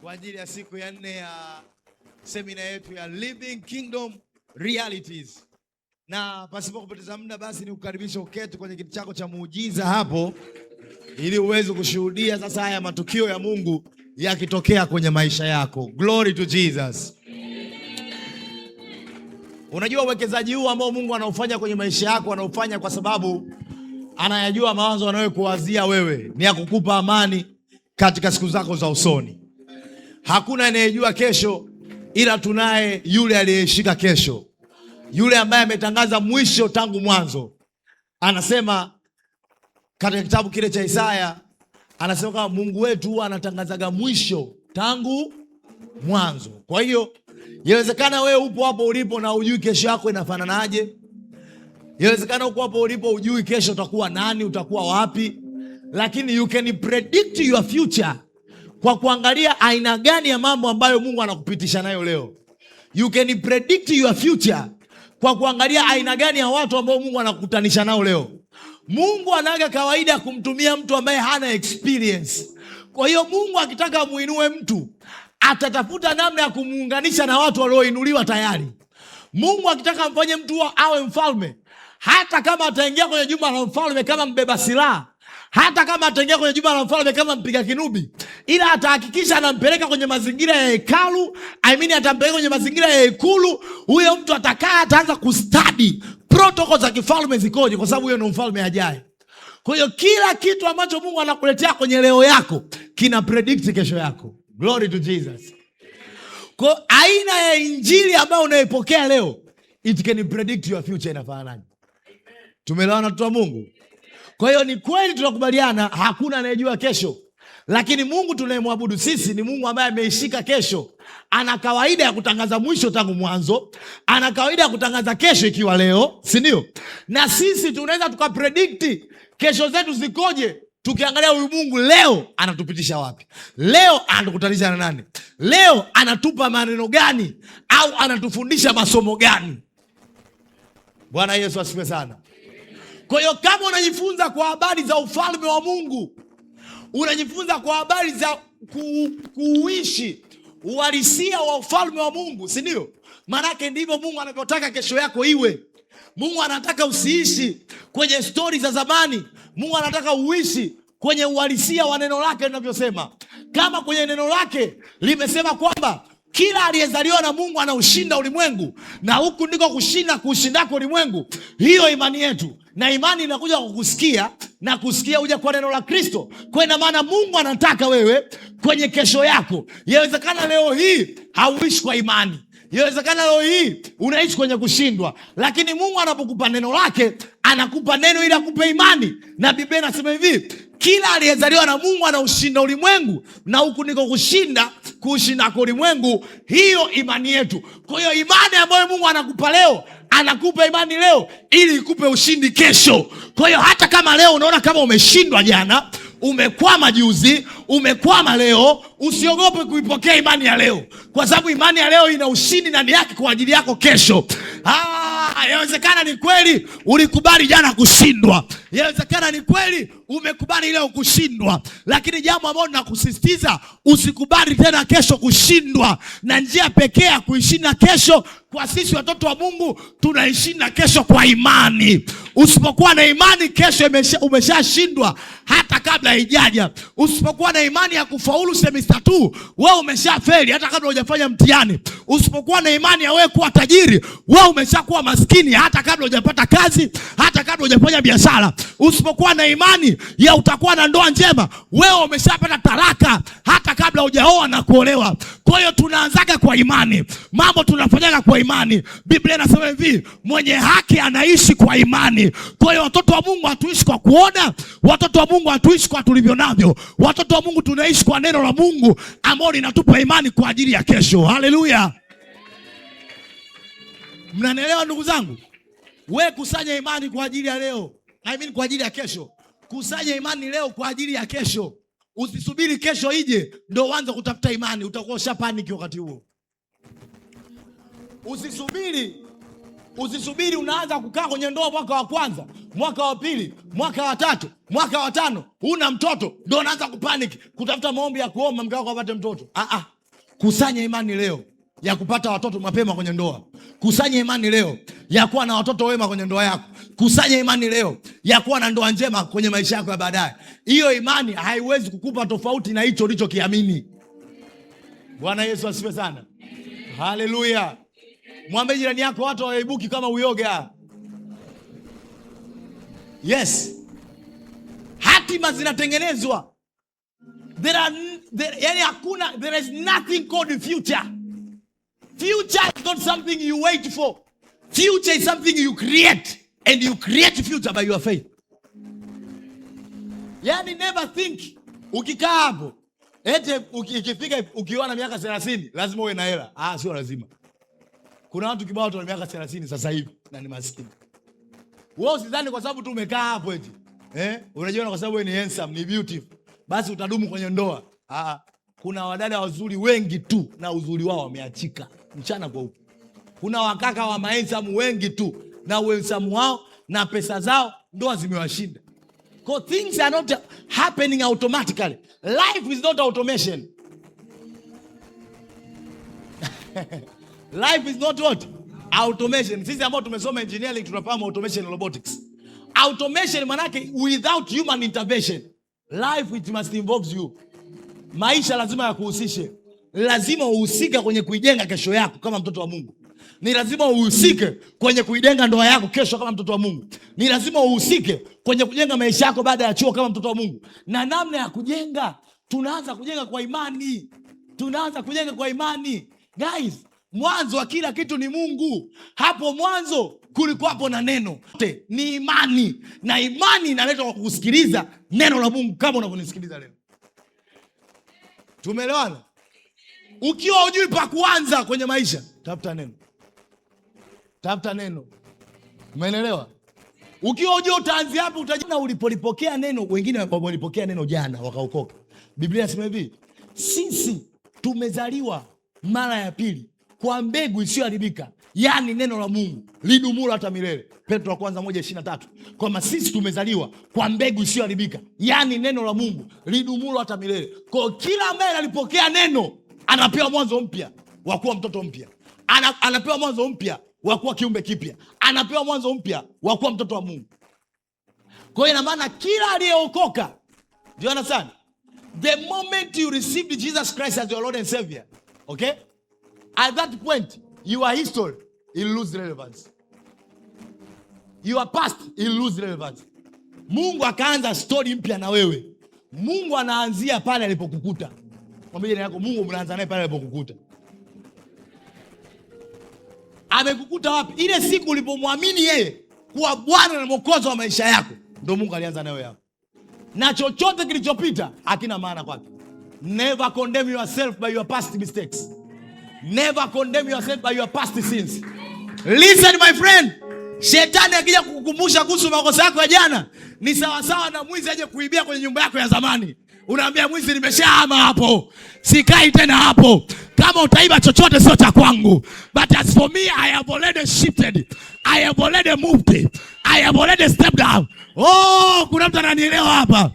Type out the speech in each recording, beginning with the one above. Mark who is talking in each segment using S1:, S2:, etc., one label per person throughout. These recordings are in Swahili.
S1: kwa ajili ya siku ya 4 ya semina yetu ya Living Kingdom Realities. Na pasipo kupoteza muda, basi ni kukaribisha uketi kwenye kiti chako cha muujiza hapo, ili uweze kushuhudia sasa haya matukio ya Mungu yakitokea kwenye maisha yako. Glory to Jesus. Unajua uwekezaji huu ambao Mungu anaufanya kwenye maisha yako, anaufanya kwa sababu anayajua mawazo anayokuwazia wewe ni ya kukupa amani katika siku zako za usoni. Hakuna anayejua kesho ila tunaye yule aliyeshika kesho, yule ambaye ametangaza mwisho tangu mwanzo. Anasema katika kitabu kile cha Isaya, anasema kama Mungu wetu huwa anatangazaga mwisho tangu mwanzo. Kwa hiyo yawezekana wewe upo hapo ulipo na hujui kesho yako inafananaje. Yawezekana uko hapo ulipo hujui kesho utakuwa nani, utakuwa wapi. Lakini you can predict your future kwa kuangalia aina gani ya mambo ambayo Mungu anakupitisha nayo leo. You can predict your future kwa kuangalia aina gani ya watu ambao Mungu anakutanisha nao leo. Mungu anaga kawaida kumtumia mtu ambaye hana experience. Kwa hiyo Mungu akitaka muinue mtu, atatafuta namna ya kumuunganisha na watu walioinuliwa tayari. Mungu akitaka mfanye mtu awe mfalme, hata kama ataingia kwenye jumba la mfalme kama mbeba silaha, hata kama ataingia kwenye jumba la mfalme kama mpiga kinubi, ila atahakikisha anampeleka kwenye mazingira ya hekalu, atampeleka kwenye mazingira ya hekulu. Huyo mtu atakaa, ataanza kustudy protocol za kifalme zikoje, kwa sababu huyo ni mfalme ajaye. Kwa hiyo kila kitu ambacho Mungu anakuletea kwenye leo yako kina predict kesho yako. Glory to Jesus. Kwa aina ya injili ambayo unaipokea leo, it can predict your future inafananaje. Tumeelewana watu wa Mungu? Kwa hiyo ni kweli tunakubaliana hakuna anayejua kesho. Lakini Mungu tunayemwabudu sisi ni Mungu ambaye ameishika kesho. Ana kawaida ya kutangaza mwisho tangu mwanzo. Ana kawaida ya kutangaza kesho ikiwa leo, si ndio? Na sisi tunaweza tukapredict kesho zetu zikoje tukiangalia huyu Mungu leo anatupitisha wapi. Leo anatukutanisha na nani? Leo anatupa maneno gani au anatufundisha masomo gani? Bwana Yesu asifiwe sana. Kwa hiyo kama unajifunza kwa habari za ufalme wa Mungu, unajifunza kwa habari za kuishi uhalisia wa ufalme wa Mungu, si ndio? Maanake ndivyo Mungu anavyotaka kesho yako iwe. Mungu anataka usiishi kwenye stori za zamani. Mungu anataka uishi kwenye uhalisia wa neno lake linavyosema. Kama kwenye neno lake limesema kwamba kila aliyezaliwa na Mungu anaushinda ulimwengu, na huku ndiko kuushindako ulimwengu. Hiyo imani yetu, na imani inakuja kwa kusikia, na kusikia huja kwa neno la Kristo. Kwa ina maana Mungu anataka wewe kwenye kesho yako. Yawezekana leo hii hauishi kwa imani, yawezekana leo hii unaishi kwenye kushindwa, lakini Mungu anapokupa neno lake, anakupa neno ili akupe imani. Na Biblia inasema hivi, kila aliyezaliwa na Mungu anaushinda ulimwengu, na huku ndiko kuushinda kwa ulimwengu. Hiyo imani yetu. Kwa hiyo imani ambayo Mungu anakupa leo, anakupa imani leo ili ikupe ushindi kesho. Kwa hiyo hata kama leo unaona kama umeshindwa jana, umekwama juzi, umekwama leo, usiogope kuipokea imani ya leo, kwa sababu imani ya leo ina ushindi ndani yake kwa ajili yako kesho. Yawezekana ni kweli ulikubali jana kushindwa. Yawezekana ni kweli umekubali leo kushindwa. Lakini jambo ambalo nakusisitiza, usikubali tena kesho kushindwa. Na njia pekee ya kuishinda kesho kwa sisi watoto wa Mungu, tunaishinda kesho kwa imani. Usipokuwa na imani, kesho umeshashindwa hata kabla haijaja. Usipokuwa na imani ya kufaulu semester 2, wewe umeshafeli hata kabla hujafanya mtihani. Usipokuwa na imani ya wewe kuwa tajiri, wewe umeshakuwa maskini hata kabla hujapata kazi, hata kabla hujafanya biashara. Usipokuwa na imani ya utakuwa na ndoa njema, wewe umeshapata talaka hata kabla hujaoa na kuolewa. Kwa hiyo tunaanzaga kwa imani. Mambo tunafanyaga kwa imani. Biblia inasema hivi, mwenye haki anaishi kwa imani. Kwa hiyo watoto wa Mungu hatuishi kwa kuona, watoto wa Mungu hatuishi kwa tulivyo navyo. Watoto wa Mungu tunaishi kwa neno la Mungu ambalo linatupa imani kwa ajili ya kesho. Haleluya. Mnanielewa ndugu zangu? We kusanya imani kwa ajili ya leo. Kwa ajili ya kesho. Kusanya imani leo kwa ajili ya kesho. Usisubiri kesho ije ndio uanze kutafuta imani, utakuwa ushapaniki wakati huo. Usisubiri Usisubiri unaanza kukaa kwenye ndoa mwaka wa kwanza, mwaka wa pili, mwaka wa tatu, mwaka wa tano, una mtoto ndio unaanza kupanic kutafuta maombi ya kuomba mke wako apate mtoto. Kusanya imani leo ya kupata watoto mapema kwenye ndoa. Kusanya imani leo ya kuwa na watoto wema kwenye ndoa yako. Kusanya imani leo ya kuwa na ndoa njema kwenye maisha yako ya baadaye. Hiyo imani haiwezi kukupa tofauti na hicho ulichokiamini. Bwana Yesu asifiwe sana. Haleluya. Mwambie jirani yako watu hawaibuki kama uyoga. Yes. Hatima zinatengenezwa. There is nothing called future. Future is not something you wait for. Future is something you create. And you create future by your faith. Yani never think. Ukikaa hapo ete ukifika ukiwa na miaka 30 lazima uwe na hela. Sio lazima. Kuna watu kibao wana miaka 30 sasa hivi na ni maskini. Wewe usidhani kwa sababu tu umekaa hapo eti. Unajiona kwa sababu wewe ni handsome, ni beautiful, basi utadumu kwenye ndoa. Kuna wadada wazuri wengi tu na uzuri wao wameachika mchana kwa huko. Kuna wakaka wa handsome wengi tu na handsome wao na pesa zao ndoa zimewashinda. Because things are not happening automatically. Life is not automation. Life is not what? Automation. Sisi ambao tumesoma engineering tunafahamu automation and robotics. Automation manake without human intervention. Life it must involve you. Maisha lazima yakuhusishe. Lazima uhusike kwenye kuijenga kesho yako kama mtoto wa Mungu. Ni lazima uhusike kwenye kuijenga ndoa yako kesho kama mtoto wa Mungu. Ni lazima uhusike kwenye kujenga maisha yako baada ya chuo kama mtoto wa Mungu. Na namna ya kujenga, tunaanza kujenga kwa imani. Tunaanza kujenga kwa imani. Guys, mwanzo wa kila kitu ni Mungu. Hapo mwanzo kulikuwa hapo na neno. Ni imani. Na imani inaletwa kwa kusikiliza neno la Mungu kama unavyonisikiliza leo. Tumeelewana? Ukiwa hujui pa kuanza kwenye maisha, tafuta neno. Tafuta neno. Umeelewa? Ukiwa hujui utaanzia hapo utajina ulipolipokea neno, wengine walipokea neno jana wakaokoka. Biblia inasema hivi, sisi tumezaliwa mara ya pili kwa mbegu isiyoharibika, yani neno la Mungu lidumulo hata milele. Petro wa kwanza 1:23. Kwamba sisi tumezaliwa kwa mbegu isiyoharibika, yani neno la Mungu lidumulo hata milele. Kwa kila ambaye analipokea neno anapewa mwanzo mpya wa kuwa mtoto mpya. Anapewa mwanzo mpya wa kuwa kiumbe kipya. Anapewa mwanzo mpya wa kuwa mtoto wa Mungu. Kwa hiyo ina maana kila aliyeokoka, do you understand? The moment you received Jesus Christ as your Lord and Savior, okay? At that point, your history will lose relevance. Your past will lose relevance. Mungu akaanza story mpya na wewe. Mungu anaanzia pale alipokukuta. Mwambie jirani yako, Mungu mnaanza naye pale alipokukuta. Amekukuta wapi? Ile siku ulipomwamini yeye kuwa Bwana na Mwokozi wa maisha yako, ndio Mungu alianza nawe hapo. Na chochote kilichopita hakina maana kwake. Never condemn yourself by your past mistakes. Never condemn yourself by your past sins. Listen my friend. Shetani akija kukukumbusha kuhusu makosa yako ya jana, ni sawa sawa na mwizi aje kuibia kwenye nyumba yako ya zamani. Unaambia mwizi, nimeshahama hapo, sikai tena hapo. Kama utaiba chochote sio cha kwangu. But as for me, I have already shifted. I have already moved. I have already stepped down. Kuna mtu ananielewa hapa?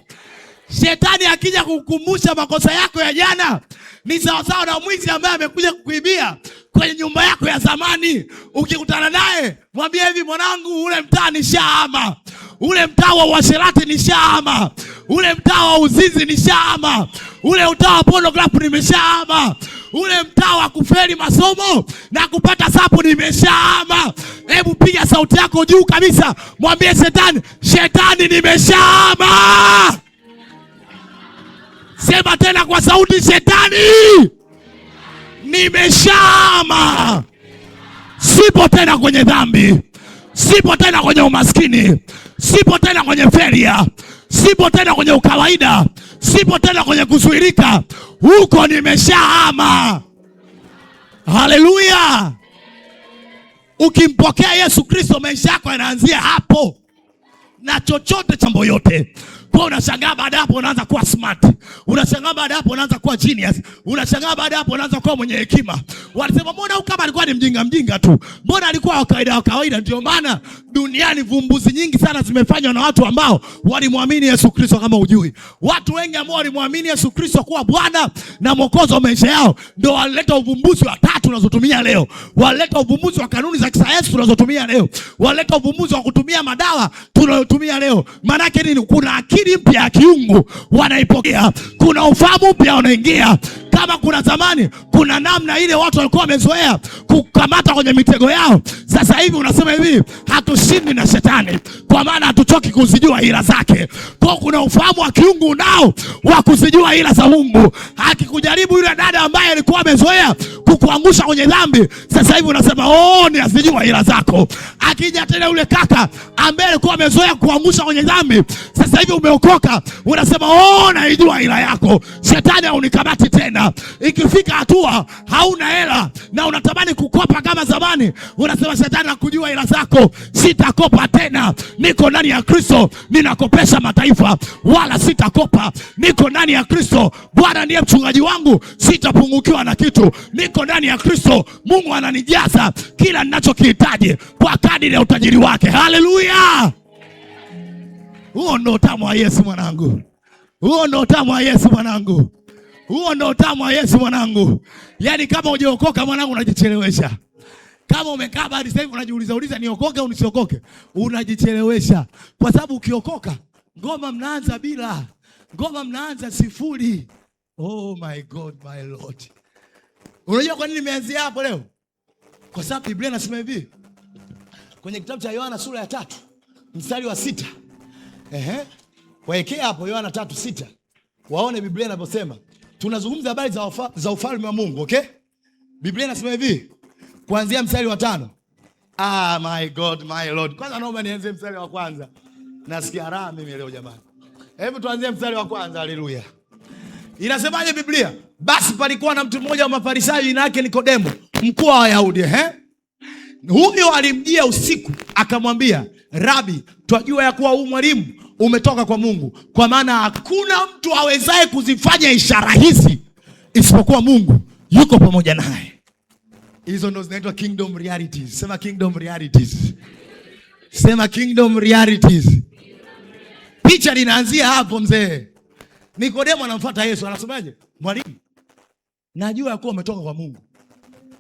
S1: Shetani akija kukukumbusha makosa yako ya jana, ni sawa sawa na mwizi ambaye amekuja kukuibia kwenye nyumba yako ya zamani. Ukikutana naye, mwambie hivi, mwanangu, ule mtaa nishahama. Ule mtaa wa uasherati nishahama. Ule mtaa wa uzinzi nishahama. Ule mtaa wa pornography nimeshahama. Ule mtaa wa kufeli masomo na kupata sapo nimeshahama. Hebu piga sauti yako juu kabisa, mwambie shetani, shetani nimeshahama. Sema tena kwa sauti, shetani nimeshahama. Sipo tena kwenye dhambi. Sipo tena kwenye umaskini. Sipo tena kwenye failure. Sipo tena kwenye ukawaida. Sipo tena kwenye kuzuilika. Huko nimeshahama. Haleluya. Ukimpokea Yesu Kristo, maisha yako yanaanzia hapo. Na chochote chambo yote. Kwa unashangaa baada hapo unaanza kuwa smart. Unashangaa baada hapo unaanza kuwa genius. Unashangaa baada hapo unaanza kuwa mwenye hekima. Walisema mbona huyu kama alikuwa ni mjinga tu, mbona alikuwa wa kawaida. Ndio maana duniani vumbuzi nyingi sana zimefanywa na watu ambao walimwamini Yesu Kristo. Kama ujui, watu wengi ambao walimwamini Yesu Kristo kuwa Bwana na Mwokozi wa maisha yao ndio walileta uvumbuzi wa tatu tunazotumia leo, walileta uvumbuzi wa kanuni za kisayansi tunazotumia leo, walileta uvumbuzi wa kutumia madawa tunayotumia leo. Maana yake nini? Kuna akili mpya ya kiungu wanaipokea, kuna ufahamu mpya unaingia. Kama kuna zamani, kuna namna ile watu walikuwa wamezoea kukamata kwenye mitego yao, sasa hivi unasema hivi, hatushindi na shetani kwa maana hatuchoki kuzijua ila zake. Kwa kuna ufahamu wa kiungu unao wa kuzijua ila za Mungu. Akikujaribu yule dada ambaye alikuwa amezoea kukuangusha kwenye dhambi, sasa hivi unasema ni azijua ila zako. Akija tena yule kaka ambaye alikuwa amezoea kuangusha kwenye dhambi, sasa hivi umeokoka, unasema naijua ila yako. Shetani haunikamati tena. Ikifika hatua hauna hela na unatamani kukopa kama zamani, unasema shetani nakujua ila zako, sitakopa tena. Niko ndani ya Kristo, ninakopesha mataifa wala sitakopa. Niko ndani ya Kristo, Bwana ndiye mchungaji wangu, sitapungukiwa na kitu. Niko ndani ya Kristo, Mungu ananijaza kila ninachokihitaji kwa kadiri ya utajiri wake. Haleluya! Huo ndo utamu wa Yesu mwanangu. Huo ndo utamu wa Yesu mwanangu. Huo ndo utamu wa Yesu mwanangu. Yaani kama hujaokoka mwanangu unajichelewesha. Kama umekaa hadi sasa hivi unajiuliza niokoke au nisiokoke, unajichelewesha. Kwa sababu ukiokoka, ngoma mnaanza bila. Ngoma mnaanza sifuri. Oh my God, my Lord. Unajua kwa nini nimeanzia hapo leo? Kwa sababu Biblia inasema hivi. Kwenye kitabu cha Yohana sura ya 3, mstari wa 6. Waekea hapo Yohana 3:6. Waone Biblia inavyosema. Tunazungumza habari za ufalme wa Mungu, okay? Biblia inasema hivi, kuanzia mstari wa 5. My God, my Lord. Kwanza naomba nianze mstari wa kwanza. Nasikia raha mimi leo jamani. Hebu tuanzie mstari wa kwanza. Haleluya. Inasemaje Biblia? Basi palikuwa na mtu mmoja wa Mafarisayo, jina lake Nikodemo, mkuu wa Wayahudi. Huyo alimjia usiku akamwambia, Rabi, twajua ya kuwa huu mwalimu umetoka kwa Mungu, kwa maana hakuna mtu awezaye kuzifanya ishara hizi isipokuwa Mungu yuko pamoja naye. Hizo ndo zinaitwa kingdom realities. Sema kingdom realities. Sema kingdom realities. Picha linaanzia hapo mzee. Nikodemo anamfuata Yesu, anasemaje? Mwalimu, najua ya kuwa umetoka kwa Mungu.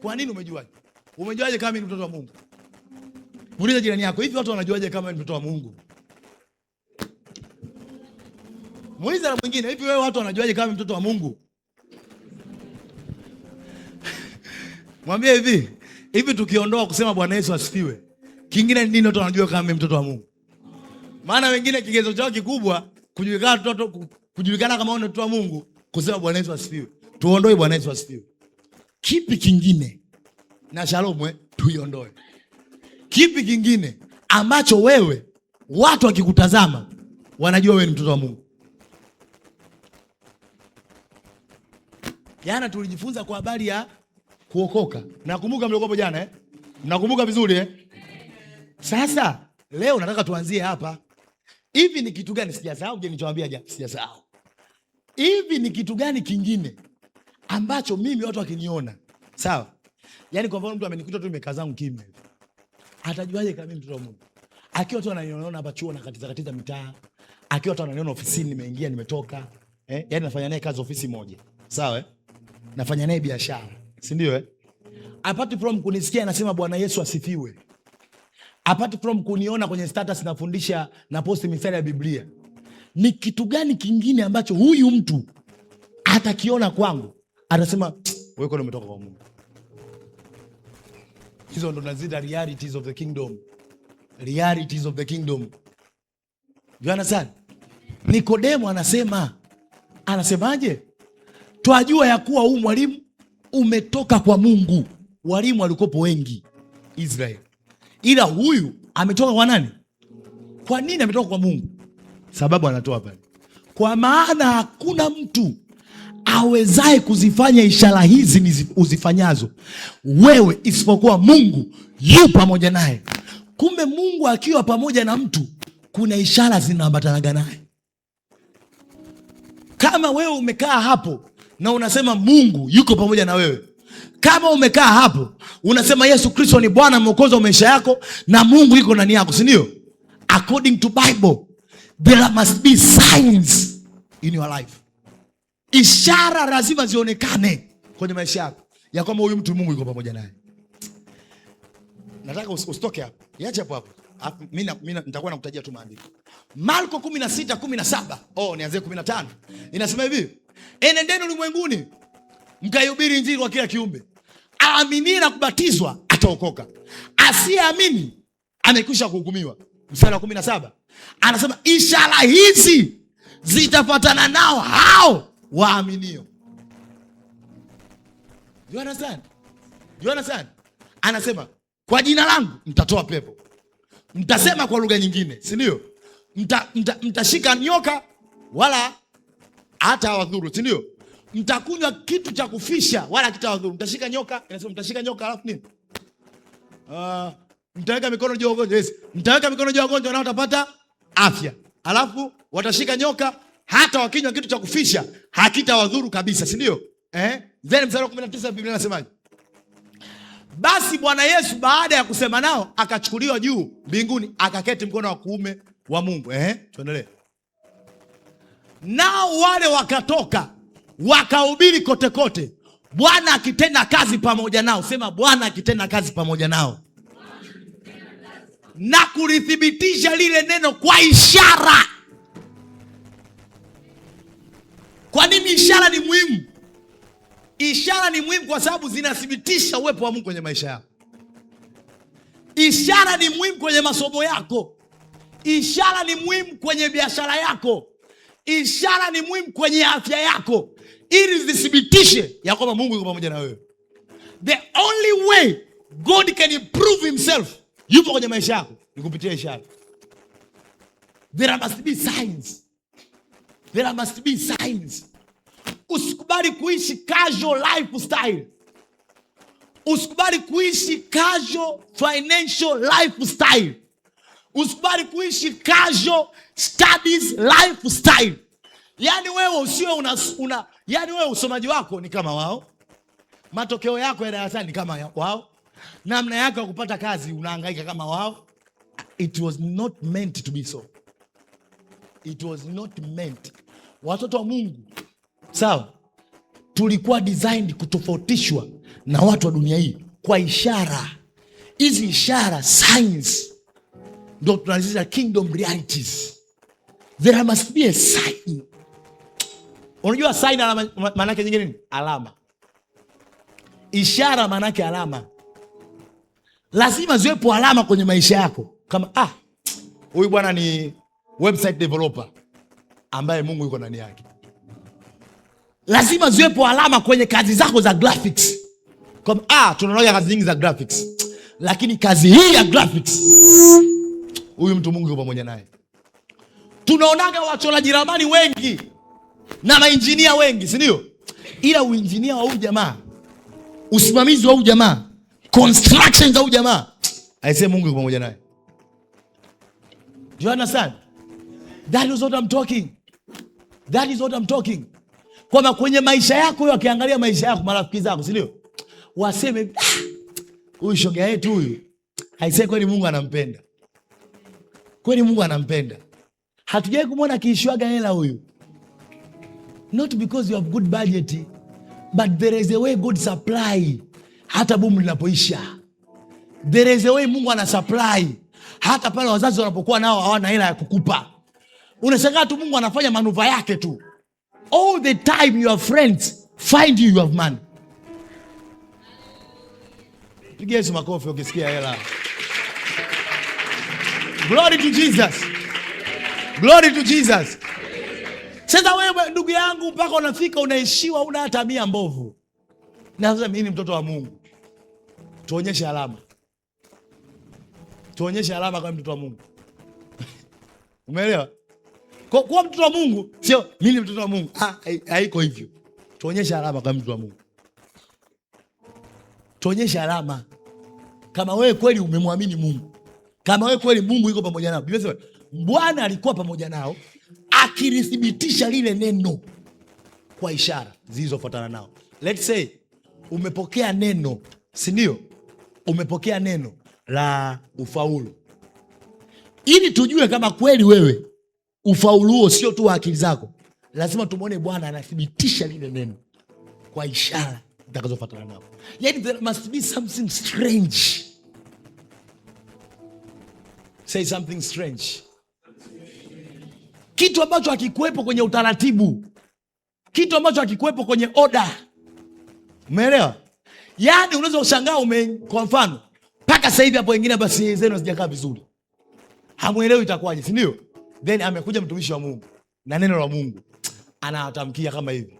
S1: Kwa nini umejuaje? Umejuaje kama ni mtoto wa Mungu? Muulize jirani yako, hivi watu wanajuaje kama ni mtoto wa Mungu? Muulize na mwingine, hivi wewe watu wanajuaje kama ni mtoto wa Mungu? Mwambie hivi tukiondoa kusema Bwana Yesu asifiwe, kingine nini watu wanajua kama ni mtoto wa Mungu? Maana wengine kigezo chao kikubwa kujulikana kama ni mtoto wa Mungu, kusema Bwana Yesu asifiwe. Tuondoe Bwana Yesu asifiwe. Kipi kingine? Na shalom tuiondoe. Kipi kingine ambacho wewe watu wakikutazama wanajua wewe ni mtoto wa Mungu? Jana tulijifunza kwa habari ya kuokoka. Nakumbuka mliokopo jana Nakumbuka vizuri Sasa leo nataka tuanzie hapa. Hivi ni kitu gani sijasahau? Je, nilichowaambia jana sijasahau. Hivi ni kitu gani kingine ambacho mimi watu wakiniona, sawa? Yaani kwa mfano mtu amenikuta tu nimekaa zangu kimya hivi, atajuaje kama mimi mtoto wa Mungu? Akiwa tu ananiona hapa chuo na katiza mitaa, akiwa tu ananiona ofisini nimeingia nimetoka, yaani nafanya naye kazi ofisi moja, sawa nafanya naye biashara, si ndio Apart from kunisikia anasema Bwana Yesu asifiwe, apart from kuniona kwenye status nafundisha na posti mistari ya Biblia, ni kitu gani kingine ambacho huyu mtu atakiona kwangu atasema wewe kwa umetoka kwa Mungu? Hizo ndo nazida realities of the kingdom. Realities of the kingdom. You understand? Nikodemo anasemaje? Twajua ya kuwa huu mwalimu umetoka kwa Mungu. Walimu walikopo wengi Israeli, ila huyu ametoka kwa nani? Kwa nini ametoka kwa Mungu? Sababu anatoa pale, kwa maana hakuna mtu awezaye kuzifanya ishara hizi uzifanyazo wewe isipokuwa Mungu yu pamoja naye. Kumbe Mungu akiwa pamoja na mtu, kuna ishara zinaambatana naye. Kama wewe umekaa hapo na unasema Mungu yuko pamoja na wewe, Kama umekaa hapo unasema Yesu Kristo ni Bwana Mwokozi wa maisha yako na Mungu yuko ndani yako, si ndio? According to Bible, there must be signs in your life. Ishara lazima zionekane kwenye maisha yako ya kwamba huyu mtu Mungu yuko pamoja naye. Nataka usitoke hapo. Iache hapo hapo. Mimi nitakuwa nakutajia tu maandiko. Marko 16:17. Nianze 15. Inasema hivi: enendeni ulimwenguni mkaihubiri injili kwa kila kiumbe. Aamini na kubatizwa ataokoka. Asiyeamini amekwisha kuhukumiwa. Mstari wa 17. Anasema ishara hizi zitafuatana nao hao waaminio. You understand? Anasema kwa jina langu mtatoa pepo. Mtasema kwa lugha nyingine, si ndio? Mtashika nyoka wala hata hawadhuru, si ndio? Mtakunywa kitu cha kufisha wala kitawadhuru. Mtashika nyoka, inasema mtashika nyoka alafu nini? Mtaweka mikono juu ya wagonjwa. Yes. Mtaweka mikono juu ya wagonjwa na watapata afya. Alafu watashika nyoka, hata wakinywa kitu cha kufisha hakitawadhuru kabisa, si ndio? Then mstari wa 19 Biblia inasemaje? Basi Bwana Yesu baada ya kusema nao akachukuliwa juu mbinguni akaketi mkono wa kuume wa Mungu. Tuendelee. Nao wale wakatoka wakahubiri kote kote, Bwana akitenda kazi pamoja nao. Sema Bwana akitenda kazi pamoja nao. Na kulithibitisha lile neno kwa ishara. Kwa nini ishara ni muhimu? Ishara ni muhimu kwa sababu zinathibitisha uwepo wa Mungu kwenye maisha yako. Ishara ni muhimu kwenye masomo yako. Ishara ni muhimu kwenye biashara yako. Ishara ni muhimu kwenye afya yako, ili zithibitishe ya kwamba Mungu yuko pamoja na wewe. The only way God can improve himself yupo kwenye maisha yako ni kupitia ishara. There must be signs. There must be signs. Usikubali kuishi casual lifestyle. Usikubali kuishi casual financial lifestyle. Usikubali kuishi casual studies lifestyle. Yaani wewe usiwe yaani wewe usomaji wako ni kama wao. Matokeo yako ya darasani ni kama wao. Namna yako ya kupata kazi unahangaika kama wao. It was not meant to be so. It was not meant. Watoto wa Mungu, sawa, tulikuwa designed kutofautishwa na watu wa dunia hii kwa ishara. Hizi ishara, signs, ndio tunaziita kingdom realities. There must be a sign. Unajua sign maana yake nyingine nini? Alama. Ishara maana yake alama. Lazima ziwepo alama kwenye maisha yako. Kama huyu bwana ni website developer ambaye Mungu yuko ndani yake. Lazima ziwepo alama kwenye kazi zako za graphics. Kama tunaona kazi nyingi za graphics, lakini kazi hii ya graphics huyu mtu Mungu yuko pamoja naye. Tunaonaga wachoraji ramani wengi na mainjinia wengi, si ndio? Ila uinjinia wa huyu jamaa, usimamizi wa huyu jamaa, construction za huyu jamaa, aisee Mungu yuko pamoja naye. Do you understand? That is what I'm talking. That is what I'm talking. Kwamba kwenye maisha yako wewe, akiangalia maisha yako, marafiki zako, si ndio? Waseme huyu shoga yetu huyu, aisee kweli Mungu anampenda. Kweli Mungu anampenda. Hatujai kumwona kiishwaga hela huyu. Not because you have good budget, but there is a way God supply hata bomu linapoisha. There is a way Mungu ana supply hata pale wazazi wanapokuwa nao hawana hela ya kukupa. Unashangaa tu Mungu anafanya manuva yake tu. All the time your friends find you have money. Pigia Yesu makofi ukisikia hela. Glory to Jesus. Glory to Jesus. Sasa wewe ndugu yangu, mpaka unafika unaishiwa una hata mia mbovu. Na sasa mimi ni mtoto wa Mungu. Tuonyeshe alama. Tuonyeshe alama kama mtoto wa Mungu. Umeelewa? Kwa mtoto wa Mungu sio mimi ni mtoto wa Mungu. Haiko hivyo. Tuonyeshe alama kama mtoto wa Mungu. Tuonyeshe alama kama wewe kweli umemwamini Mungu. Kama wewe kweli Mungu yuko pamoja nao. Biblia inasema Bwana alikuwa pamoja nao akilithibitisha lile neno kwa ishara zilizofuatana nao. Let's say umepokea neno, si ndio? Umepokea neno la ufaulu, ili tujue kama kweli wewe ufaulu huo sio tu wa akili zako. Lazima tumwone Bwana anathibitisha lile neno kwa ishara zitakazofuatana nao. Yani there must be something strange. Say something strange. Kitu ambacho hakikuwepo kwenye utaratibu, kitu ambacho hakikuwepo kwenye order. Umeelewa? Yani unaweza ushangaa kwa mfano mpaka sasa hivi hapo wengine basi zenu hazijakaa vizuri, hamuelewi itakuwaje, si ndio? Then amekuja mtumishi wa Mungu na neno la Mungu anawatamkia kama hivi: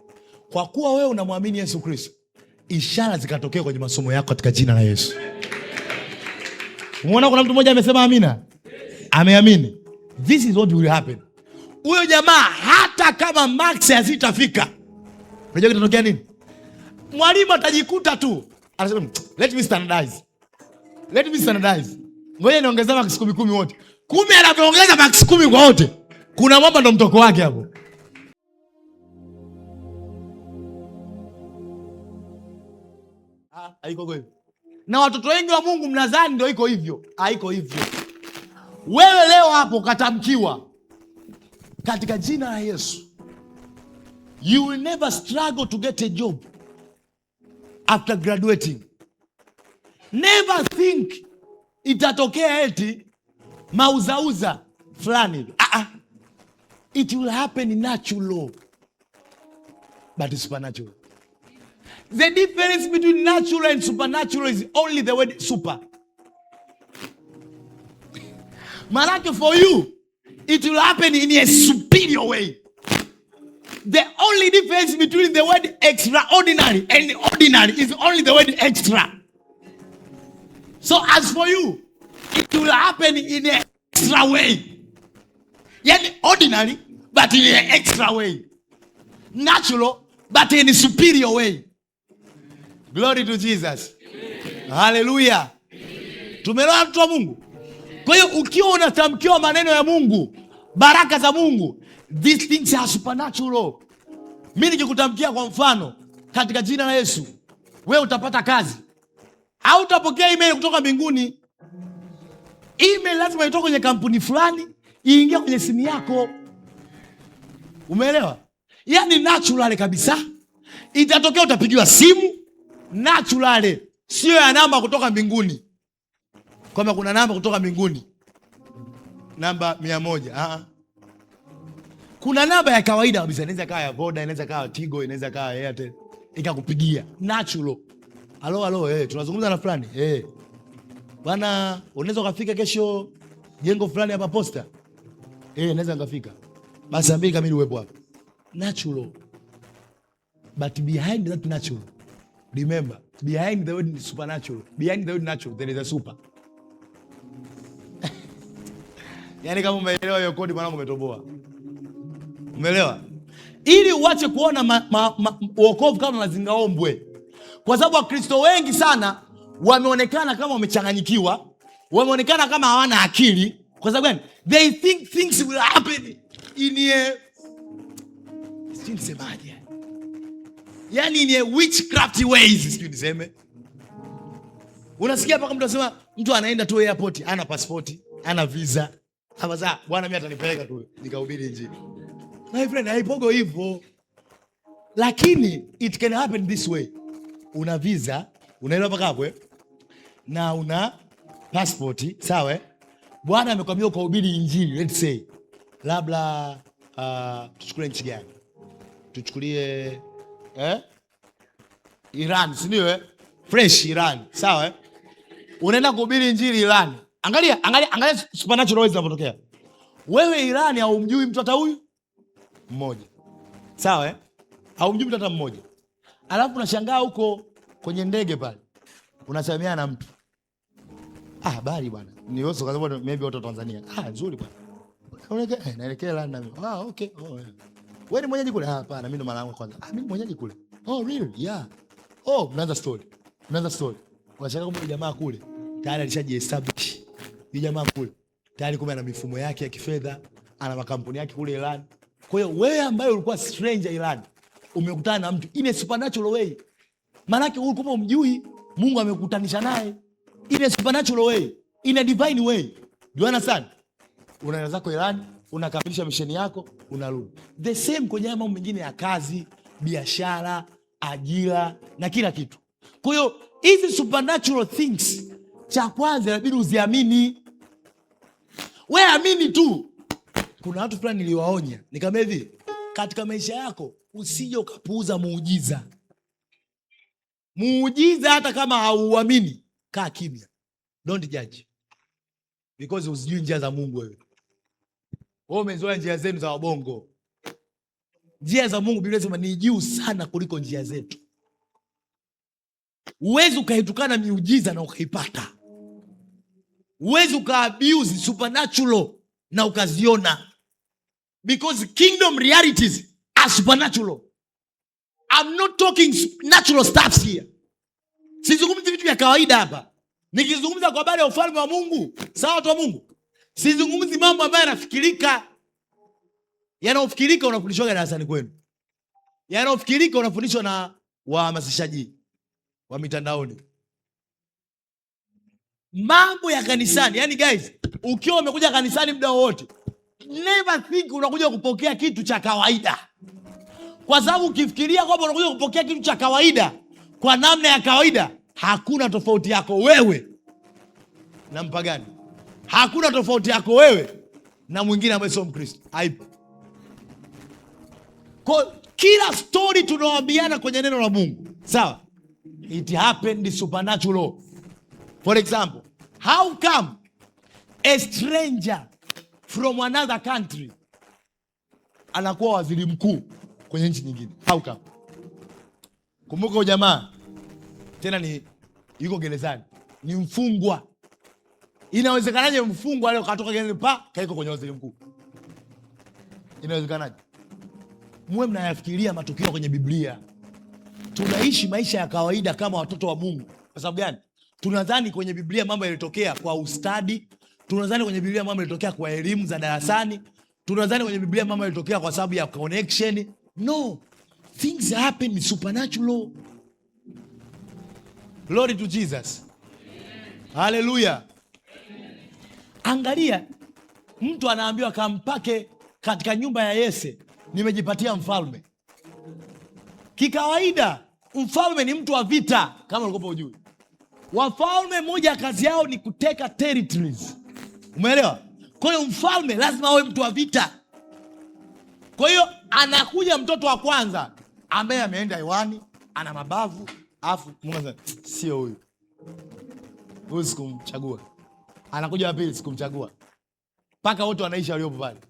S1: kwa kuwa wewe unamwamini Yesu Kristo, ishara zikatokea kwenye masomo yako katika jina la Yesu. Umeona kuna mtu mmoja amesema amina, ameamini. This is what will happen. Huyo jamaa hata kama marks hazitafika, unajua kitatokea nini? Mwalimu atajikuta tu anasema let me standardize, let me standardize, ngoja niongezea marks 10 wote. 10 anapoongeza marks 10 kwa wote, kuna mwamba ndo mtoko wake hapo. Haiko hivyo. Na watoto wengi wa Mungu mnadhani ndio iko hivyo. Haiko hivyo. Wewe leo hapo katamkiwa katika jina la Yesu, you will never struggle to get a job after graduating. Never think itatokea eti mauzauza fulani. It will happen natural, but supernatural. The difference between natural and supernatural is only the word super. Malaki, for you, it will happen in a superior way. The only difference between the word extraordinary and ordinary is only the word extra. So as for you, it will happen in an extra way. Yet ordinary, but in an extra way. Natural, but in a superior way. Glory to Jesus. Hallelujah. Tumeelewa mtu wa Mungu? Kwa hiyo ukiwa unatamkiwa maneno ya Mungu, baraka za Mungu, these things are supernatural. Mimi nikikutamkia kwa mfano katika jina la Yesu, wewe utapata kazi, au utapokea email kutoka mbinguni. Email lazima itoke kwenye kampuni fulani, iingie kwenye simu yako. Umeelewa? Yaani natural kabisa. Itatokea utapigiwa simu natural, sio ya namba kutoka mbinguni. Kama kuna namba kutoka mbinguni, namba 100. Kuna namba ya kawaida kabisa, inaweza kaa ya Voda, inaweza kaa Tigo, inaweza kaa Airtel, ikakupigia natural. Halo, tunazungumza na fulani. Bwana, unaweza ukafika kesho jengo fulani hapa Posta? Naweza ngafika. Basi 2 kamili uwepo hapa. Natural. But behind that natural, remember, behind the word supernatural, behind the word natural, there is a super. Yani kama umeelewa hiyo kodi mwanangu, umetoboa. Umeelewa? Ili uache kuona wokovu kama mazingaombwe. Kwa sababu Wakristo wengi sana wameonekana kama wamechanganyikiwa, wameonekana kama hawana akili. Kwa sababu gani? They think things will happen in a semaje? Yani in a witchcraft ways, sijui niseme. Unasikia paka mtu anasema mtu anaenda tu airport, ana passport, ana visa. Sasa bwana mimi atanipeleka tu nikahubiri injili. My friend, haipogo hivyo. Lakini it can happen this way. Una visa, unaelewa paka hapo na una passport, sawa? Bwana amekwambia ukahubiri injili, let's say. Labda tuchukue nchi gani? Tuchukulie Iran, si ndio? Fresh Iran, sawa? Unaenda kuhubiri injili Iran. Angalia supernatural ways zinapotokea. Wewe Iran haumjui mtu hata huyu mmoja. Sawa? Haumjui mtu hata mmoja. Alafu unashangaa huko kwenye ndege pale, unasalimiana na mtu. Habari bwana. Ni wewe kwa sababu maybe watu wa Tanzania. Nzuri bwana. Unaelekea naelekea London. Okay. Wewe ni mwenyeji kule? Hapana, mimi ndo mara yangu kwanza. Mimi mwenyeji kule. Really? Yeah. Mnaanza story. Unashangaa kama jamaa kule tayari alishaji establish. Ni jamaa kule tayari kumbe ana mifumo yake ya kifedha, ana makampuni yake kule Iran. Kwa hiyo wewe ambaye ulikuwa stranger Iran, umekutana na mtu in a supernatural way. Maanake ulikuwa umjui, Mungu amekutanisha naye in a supernatural way, in a divine way. Do you understand? Unaenda zako Irani, unakamilisha misheni yako, unarudi. The same kwenye mambo mengine ya kazi, biashara, ajira na kila kitu. Kwa hiyo hizi supernatural things, cha kwanza inabidi uziamini. Wewe amini tu. Kuna watu fulani niliwaonya, nikamwambia hivi, katika maisha yako usije ukapuuza muujiza. Muujiza hata kama hauamini, kaa kimya. Don't judge. Because usijui njia za Mungu wewe. Wewe umezoea njia zenu za wabongo. Njia za Mungu Biblia inasema ni juu sana kuliko njia zetu. Uwezi ukaitukana miujiza na ukaipata. Uwezi ukaabuse supernatural na ukaziona. Because kingdom realities are supernatural. I'm not talking natural stuffs here. Sizungumzi vitu vya kawaida hapa. Nikizungumza kwa habari ya ufalme wa Mungu, sawa watu wa Mungu, sizungumzi mambo ambayo yanafikirika. Yanaofikirika unafundishwa darasani kwenu. Yanaofikirika unafundishwa na wahamasishaji wa mitandaoni. Mambo ya kanisani, yani guys, ukiwa umekuja kanisani muda wote, never think unakuja kupokea kitu cha kawaida. Kwa sababu ukifikiria kwamba unakuja kupokea kitu cha kawaida kwa namna ya kawaida, hakuna tofauti yako wewe na mpagani. Hakuna tofauti yako wewe na mwingine ambaye sio Mkristo. Haipo. Kwa kila story tunaoambiana kwenye neno la Mungu, sawa? It happened supernatural. For example, how come a stranger from another country anakuwa waziri mkuu kwenye nchi nyingine? How come? Kumbuka jamaa tena ni yuko gerezani, ni mfungwa. Inawezekanaje mfungwa leo katoka gerezani kaiko kwenye waziri mkuu? Inawezekanaje? Mwe mnayafikiria matukio kwenye Biblia. Tunaishi maisha ya kawaida kama watoto wa Mungu. Kwa sababu gani? Tunadhani kwenye Biblia mambo yalitokea kwa ustadi. Tunadhani kwenye Biblia mambo yalitokea kwa elimu za darasani. Tunadhani kwenye Biblia mambo yalitokea kwa sababu ya connection. No. Things happen supernatural. Glory to Jesus. Hallelujah. Angalia, mtu anaambiwa kampake katika nyumba ya Yese, nimejipatia mfalme. Kikawaida, mfalme ni mtu wa vita, kama ulikopo ujui. Wafalme moja kazi yao ni kuteka territories. Umeelewa? Kwa hiyo mfalme lazima awe mtu wa vita. Kwa hiyo anakuja mtoto wa kwanza ambaye ameenda hewani, ana mabavu, afu Mungu sio huyu. Huyu sikumchagua. Anakuja wa pili sikumchagua. Paka wote wanaishi waliopo pale.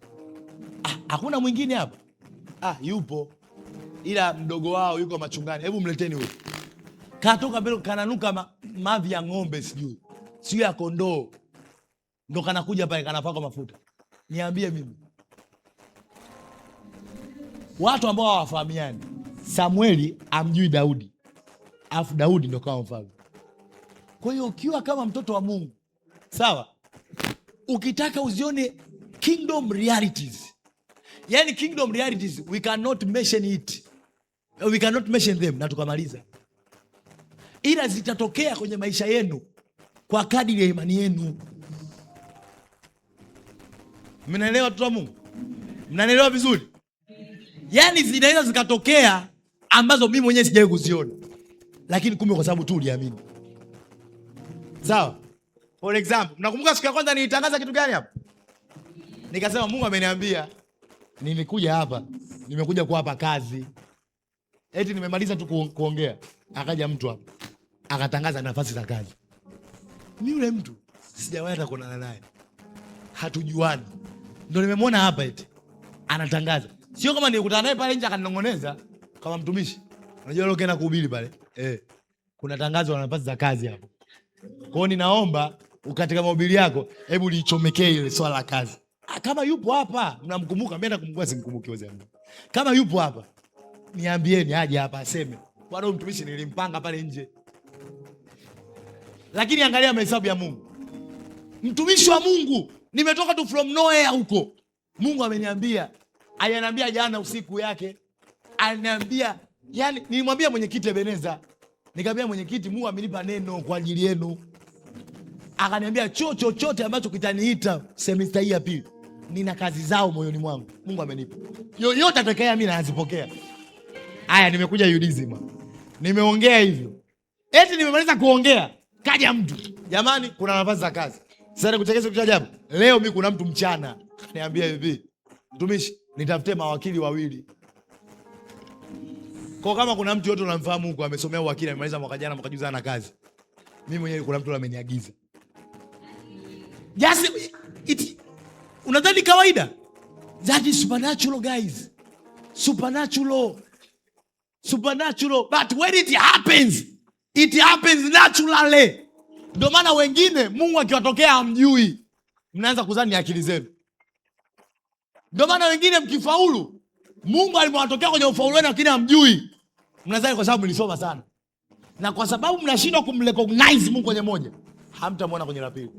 S1: Hakuna mwingine hapa. Yupo. Ila mdogo wao yuko machungani. Hebu mleteni huyo. Katoka mbele kananuka mavi ya ng'ombe sijui. Sio ya kondoo. Ndo kanakuja pale kanapaka mafuta. Niambie mimi. Watu ambao hawafahamiani. Samueli amjui Daudi. Afu Daudi ndo kama mfalme. Kwa hiyo ukiwa kama mtoto wa Mungu, sawa? Ukitaka uzione kingdom realities. Yani kingdom realities we cannot mention it. We cannot mention them na tukamaliza. Ila zitatokea kwenye maisha yenu kwa kadiri ya imani yenu. Mnaelewa watu wa Mungu? Mnaelewa vizuri? Yani zinaweza zikatokea ambazo mimi mwenyewe sijawahi kuziona. Lakini kumbe kwa sababu tu uliamini. Sawa? For example, mnakumbuka siku ya kwanza nilitangaza kitu gani hapa? Nikasema Mungu ameniambia nimekuja hapa, nimekuja kuwapa kazi. Eti nimemaliza tu kuongea. Akaja mtu hapa. Akatangaza nafasi za kazi. Ni yule mtu sijawahi hata kuonana naye. Hatujuani. Ndio nimemwona hapa eti anatangaza. Sio kama nilikutana naye pale nje akaninongoneza kama mtumishi. Unajua leo kena kuhubiri pale. Kuna tangazo la nafasi za kazi hapo. Kwa hiyo ninaomba katika mahubiri yako hebu lichomekee ile swala la kazi. Kama yupo hapa, mnamkumbuka, mimi nakumbuka simkumbuki wazee wangu. Kama yupo hapa, niambieni aje hapa aseme. Bwana mtumishi nilimpanga pale nje. Lakini angalia mahesabu ya Mungu. Mtumishi wa Mungu, nimetoka tu from nowhere huko. Mungu ameniambia, aliniambia jana usiku yake. Aliniambia, yani nilimwambia mwenyekiti Ebeneza, Nikamwambia mwenyekiti, Mungu amenipa neno kwa ajili yenu. Akaniambia chochote ambacho kitaniita semester hii ya pili, nina kazi zao moyoni mwangu. Mungu amenipa. Yoyote atakayea mimi nazipokea. Haya, nimekuja UDSM. Nimeongea hivyo. Eti nimemaliza kuongea, kaja mtu. Jamani, kuna nafasi za kazi. Sasa nikuchekeshe kitu ajabu. Leo mimi kuna mtu mchana niambia hivi, mtumishi, nitafutie mawakili wawili. Kwa kama kuna mtu yote unamfahamu huko amesomea uwakili, amemaliza mwaka jana mwaka juzi ana kazi. Mimi mwenyewe kuna mtu ameniagiza. Just unadhani kawaida? That is supernatural, guys. Supernatural. But when it happens naturally. Ndio maana wengine Mungu akiwatokea hamjui, mnaanza kuzani akili zenu. Ndio maana wengine mkifaulu, Mungu alimwatokea kwenye ufaulu wenu lakini hamjui, mnadhani kwa sababu mlisoma sana. Na kwa sababu mnashindwa kumrecognize Mungu kwenye moja, hamtamwona kwenye la pili.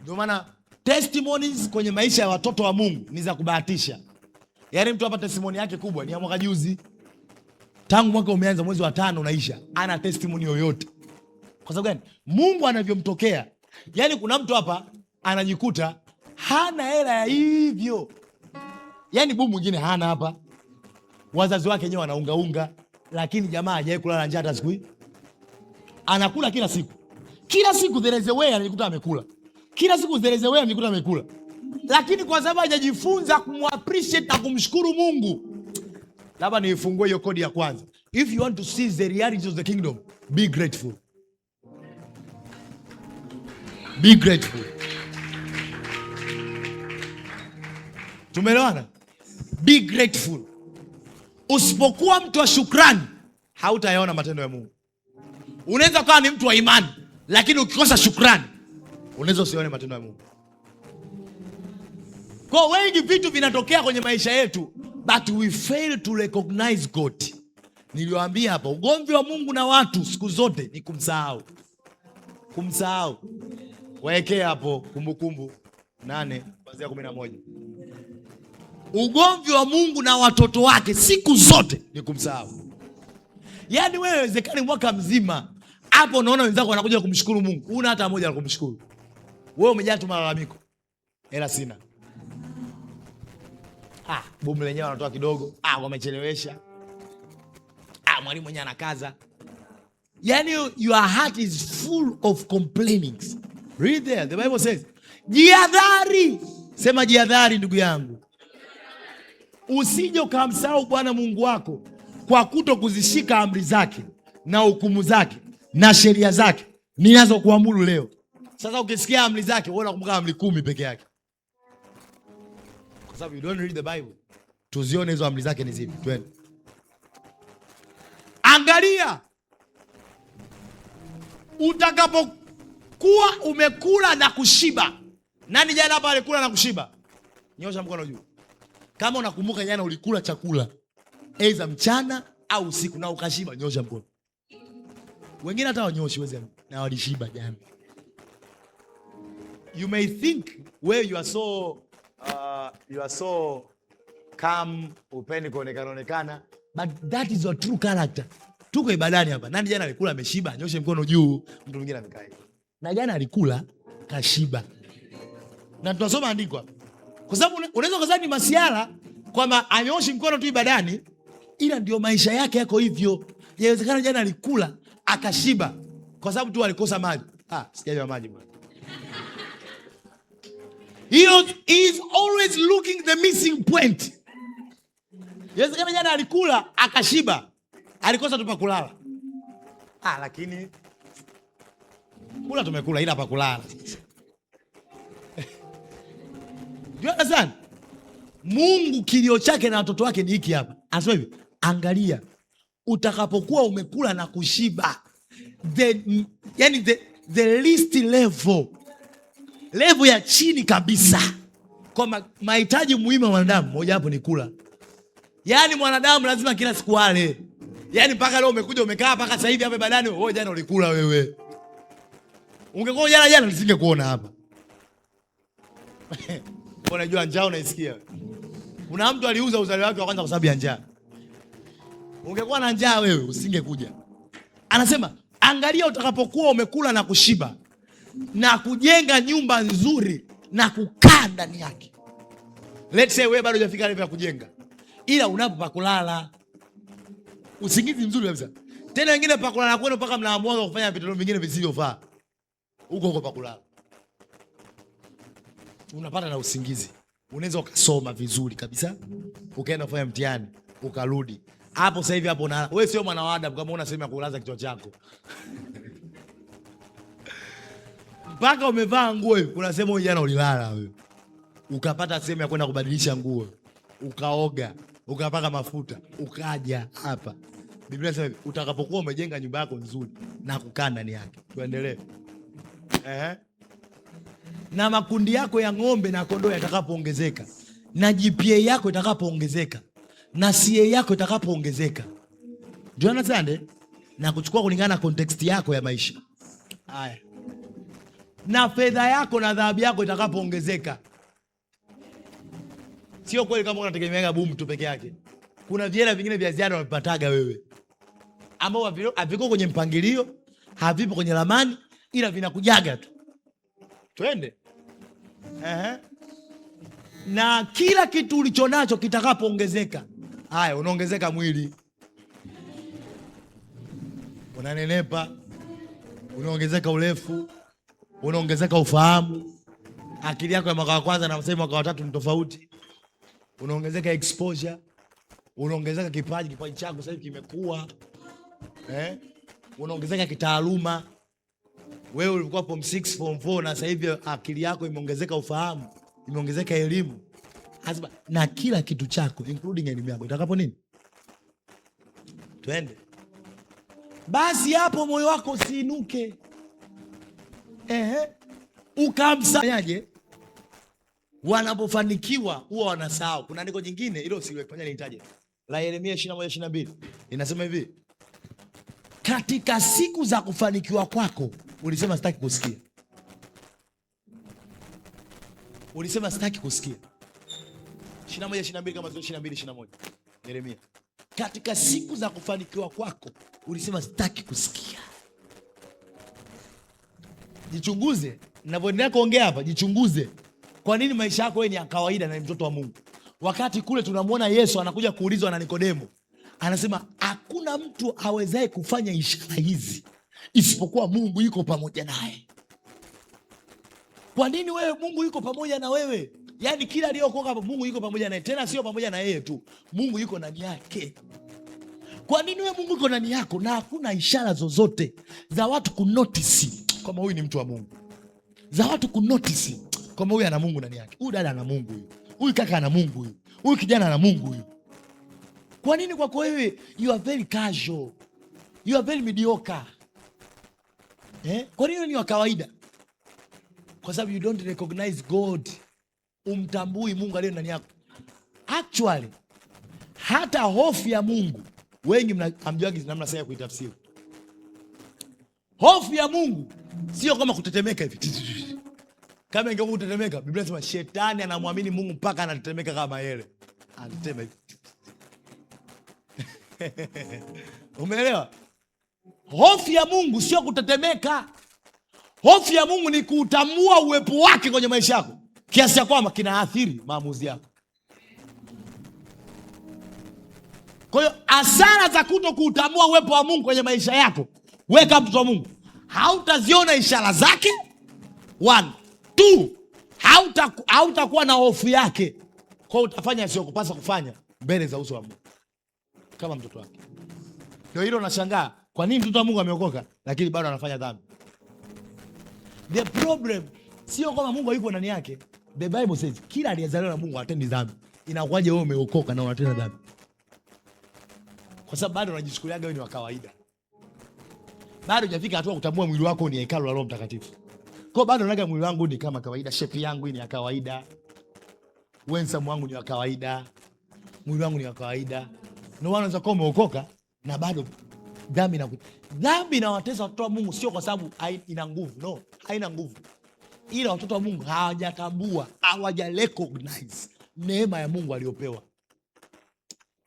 S1: Ndio maana testimonies kwenye maisha ya watoto wa Mungu ni za kubahatisha. Yaani mtu hapa testimony yake kubwa ni ya mwaka juzi. Tangu mwaka umeanza mwezi wa 5 unaisha, ana testimony yoyote. Kwa sababu gani? Mungu anavyomtokea. Yaani kuna mtu hapa anajikuta hana hela ya hivyo. Yaani bumu mwingine hana hapa. Wazazi wake wenyewe wanaunga, lakini jamaa hajawahi kulala njaa hata siku hii. Anakula kila siku. Kila siku there is a way anajikuta amekula. Kila siku there is a way anajikuta amekula. Lakini kwa sababu hajajifunza kumappreciate na kumshukuru Mungu. Labda niifungue hiyo kodi ya kwanza. If you want to see the reality of the kingdom, be grateful. Be grateful. Tumeelewana? Be grateful. Usipokuwa mtu wa shukrani, hautayaona matendo ya Mungu. Unaweza kuwa ni mtu wa imani, lakini ukikosa shukrani, unaweza usione matendo ya Mungu. Kwa wengi vitu vinatokea kwenye maisha yetu, but we fail to recognize God. Niliwaambia hapa, ugomvi wa Mungu na watu siku zote ni kumsahau. Kumsahau. Waekee hapo Kumbukumbu 8:11. Ugomvi wa Mungu na watoto wake siku zote ni kumsahau. Yaani wewe inawezekana mwaka mzima hapo unaona wenzako wanakuja kumshukuru Mungu, una hata moja la kumshukuru. Wewe umejaa tu malalamiko. Hela sina. Bomu lenyewe wanatoa kidogo. Wamechelewesha. Mwalimu mwenyewe anakaza. Yaani your heart is full of complainings. Read there. The Bible says, jihadhari. Sema jihadhari ndugu yangu. Usije ukamsahau Bwana Mungu wako kwa kuto kuzishika amri zake na hukumu zake na sheria zake ninazokuamuru leo. Sasa ukisikia amri zake, wewe unakumbuka amri 10 peke yake. Kwa sababu you don't read the Bible. Tuzione hizo amri zake ni zipi. Twende. Angalia. Utakapokuwa umekula na kushiba. Nani jana hapa alikula na kushiba? Nyosha mkono juu. Kama unakumbuka jana ulikula chakula aidha mchana au usiku na ukashiba, nyosha mkono. Wengine hata wanyoshi wezi na walishiba jana. You may think where you are so calm, upendi kuonekana, but that is your true character. Tuko ibadani hapa. Nani jana alikula ameshiba? Nyoshe mkono juu. Mtu mwingine amekaa hivi. Na jana alikula kashiba. Na tunasoma andiko hapa. Kwa sababu unaweza kuzani masiara kwamba anyoshi mkono tu ibadani, ila ndio maisha yake yako hivyo. Inawezekana jana alikula akashiba kwa sababu tu alikosa maji. Sijanywa maji bwana. He is always looking the missing point. Inawezekana jana alikula akashiba, alikosa tu pa kulala. Lakini kula tumekula ila pa kulala. You understand? Mungu kilio chake na watoto wake ni hiki hapa. Anasema hivi, angalia utakapokuwa umekula na kushiba, the least level ya chini kabisa kwa mahitaji muhimu ya mwanadamu, moja hapo ni kula. Yaani mwanadamu lazima kila siku ale. Yaani mpaka leo umekuja umekaa mpaka sasa hivi hapa badani, wewe jana ulikula wewe. Ungekuwa jana nisingekuona hapa. Unajua njaa unaisikia. Kuna mtu aliuza uzali wake wa kwanza kwa sababu ya njaa. Ungekuwa na njaa wewe usingekuja. Anasema angalia utakapokuwa umekula na kushiba na kujenga nyumba nzuri na kukaa ndani yake. Let's say wewe bado hujafika level ya kujenga, ila unapo pa kulala, usingizi mzuri kabisa. Tena wengine pa kulala kwenu mpaka mnaamua kufanya vitu vingine visivyofaa. Huko pa kulala unapata na usingizi. Unaweza ukasoma vizuri kabisa, ukaenda kufanya mtihani, ukarudi. Hapo sasa hivi hapo na wewe sio mwana wa adabu kama una sehemu ya kulaza kichwa chako. Mpaka umevaa nguo hivi, kuna sehemu wewe jana ulilala wewe. Ukapata sehemu ya kwenda kubadilisha nguo, ukaoga, ukapaka mafuta, ukaja hapa. Biblia inasema utakapokuwa umejenga nyumba yako nzuri na kukaa ndani yake. Tuendelee. Na makundi yako ya ng'ombe na kondoo yatakapoongezeka, na GPA yako itakapoongezeka, na CA yako itakapoongezeka. Ndio anasema na kuchukua kulingana na context yako ya maisha. Haya. Na fedha yako na dhahabu yako itakapoongezeka. Sio kweli kama unategemea boom tu peke yake. Kuna viela vingine vya ziada unapataga wewe, ambao haviko kwenye mpangilio, havipo kwenye ramani, ila vinakujaga tu. Twende. Na kila kitu ulichonacho kitakapoongezeka. Haya, unaongezeka mwili, unanenepa, unaongezeka urefu, unaongezeka ufahamu. Akili yako ya mwaka wa kwanza na mwaka wa tatu ni tofauti. Unaongezeka exposure, unaongezeka kipaji chako sasa hivi kimekua. Unaongezeka kitaaluma. Wewe ulikuwa form 6, form 4 na sasa hivi akili yako imeongezeka ufahamu, imeongezeka elimu. Hazima na kila kitu chako including elimu yako itakapo nini? Twende. Basi hapo moyo wako usiinuke. Ukamsanyaje? Wanapofanikiwa huwa wanasahau. Kuna andiko jingine hilo usiwefanya nitaje. La Yeremia 21:22. Inasema hivi: katika siku za kufanikiwa kwako ulisema sitaki kusikia. Ulisema sitaki kusikia. 21:22 kama 22:21. Yeremia. Katika siku za kufanikiwa kwako ulisema sitaki kusikia. Jichunguze. Ninapoendelea kuongea hapa, jichunguze. Kwa nini maisha yako wewe ni ya kawaida na ni mtoto wa Mungu? Wakati kule tunamwona Yesu anakuja kuulizwa na Nikodemo. Anasema hakuna mtu awezaye kufanya ishara hizi isipokuwa Mungu yuko pamoja naye. Kwa nini wewe Mungu yuko pamoja na wewe? Yaani kila aliyokoka hapa Mungu yuko pamoja naye. Tena sio pamoja na yeye tu, Mungu yuko ndani yake. Kwa nini wewe Mungu yuko ndani yako na hakuna ishara zozote za watu kunotisi kama huyu ni mtu wa Mungu? Za watu kunotisi kama huyu ana Mungu ndani yake. Huyu dada ana Mungu huyu. Huyu kaka ana Mungu huyu. Huyu kijana ana Mungu huyu. Kwa nini kwako wewe you are very casual? You are very mediocre. Kwa nini ni wa kawaida? Kwa sababu you don't recognize God. Umtambui Mungu aliye ndani yako. Actually, hata hofu ya Mungu wengi hamjuagi namna sahihi ya kuitafsiri. Hofu ya Mungu sio kama kutetemeka hivi. Kama ingekuwa kutetemeka, Biblia inasema shetani anamwamini Mungu mpaka anatetemeka kama yele. Anatema hivi. Umeelewa? Hofu ya Mungu sio kutetemeka. Hofu ya Mungu ni kutambua uwepo wake kwenye maisha yako kiasi cha kwamba kinaathiri maamuzi yako. Kwa hiyo hasara za kuto kutambua uwepo wa Mungu kwenye maisha yako, weka mtoto wa Mungu, hautaziona ishara zake. 1, 2, hautakuwa na hofu yake. Kwa hiyo utafanya asiyokupasa kufanya mbele za uso wa Mungu kama mtoto wake. Ndio hilo nashangaa, kwa nini mtoto wa Mungu ameokoka lakini bado anafanya dhambi? The problem sio kama Mungu yuko ndani yake. The Bible says kila aliyezaliwa na Mungu hatendi dhambi. Inakuwaje wewe umeokoka na unatenda dhambi? Kwa sababu bado unajichukuliaga wewe ni wa kawaida. Bado hujafika hatua kutambua mwili wako ni hekalu la Roho Mtakatifu. Kwa bado unaga mwili wangu ni kama kawaida, shape yangu ni ya kawaida. Wensamu wangu ni wa kawaida. Mwili wangu ni wa kawaida. Na unaweza kuwa umeokoka na bado dhambi inawatesa watoto wa Mungu, sio kwa sababu ina nguvu. No, haina nguvu. Ila watoto wa Mungu hawajatambua, hawaja recognize neema ya Mungu aliyopewa.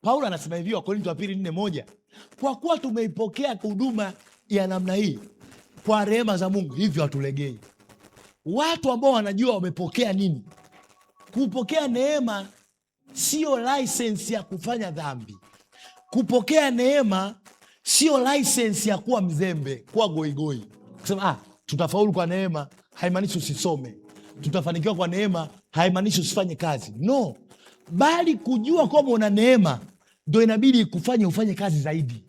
S1: Paulo anasema hivi, Wakorintho wa pili 4:1, kwa kuwa tumeipokea huduma ya namna hii kwa rehema za Mungu, hivyo hatulegei. Watu ambao wanajua wamepokea nini. Kupokea neema sio license ya kufanya dhambi. Kupokea neema sio license ya kuwa mzembe, kuwa goigoi. Kusema tutafaulu kwa neema haimaanishi usisome. Tutafanikiwa kwa neema haimaanishi usifanye kazi. No. Bali kujua kwamba una neema ndio inabidi kufanya ufanye kazi zaidi.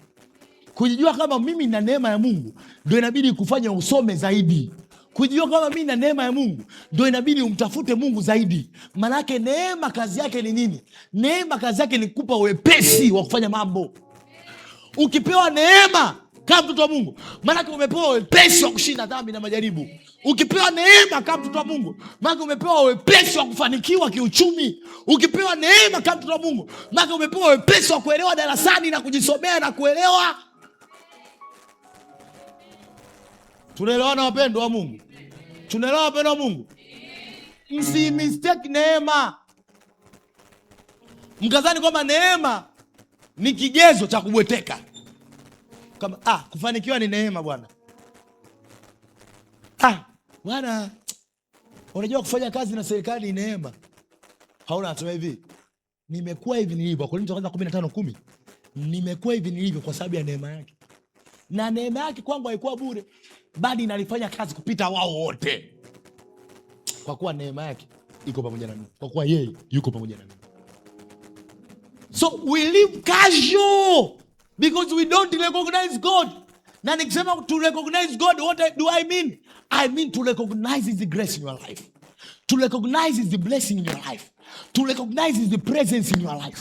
S1: Kujijua kama mimi na neema ya Mungu ndio inabidi kufanya usome zaidi. Kujijua kama mimi na neema ya Mungu ndio inabidi umtafute Mungu zaidi. Maanake neema kazi yake ni nini? Neema kazi yake ni kukupa wepesi wa kufanya mambo. Ukipewa neema kama mtoto wa Mungu, maanake umepewa wepesi wa kushinda dhambi na majaribu. Ukipewa neema kama mtoto wa Mungu, maana umepewa wepesi wa kufanikiwa kiuchumi. Ukipewa neema kama mtoto wa Mungu, maana umepewa wepesi wa kuelewa darasani na kujisomea na kuelewa. Tunaelewana wapendwa wa Mungu? Tunaelewa wapendwa wa Mungu? Msi mistake neema. Mkazani kwamba neema ni kigezo cha kubweteka. Kama kufanikiwa ni neema bwana. Bwana, unajua kufanya kazi na serikali ni neema. Paulo anasema hivi, nimekuwa hivi nilivyo. Wakorintho 15:10, nimekuwa hivi nilivyo kwa sababu ya neema yake. Na neema yake kwangu haikuwa bure, bali inalifanya kazi kupita wao wote. Kwa kuwa neema yake iko pamoja na mimi. Kwa kuwa yeye yuko pamoja na mimi. So we live casual because we don't recognize God. Na nikisema to recognize God, what do I mean? I mean to recognize His grace in your life. To recognize His blessing in your life. To recognize His presence in your life.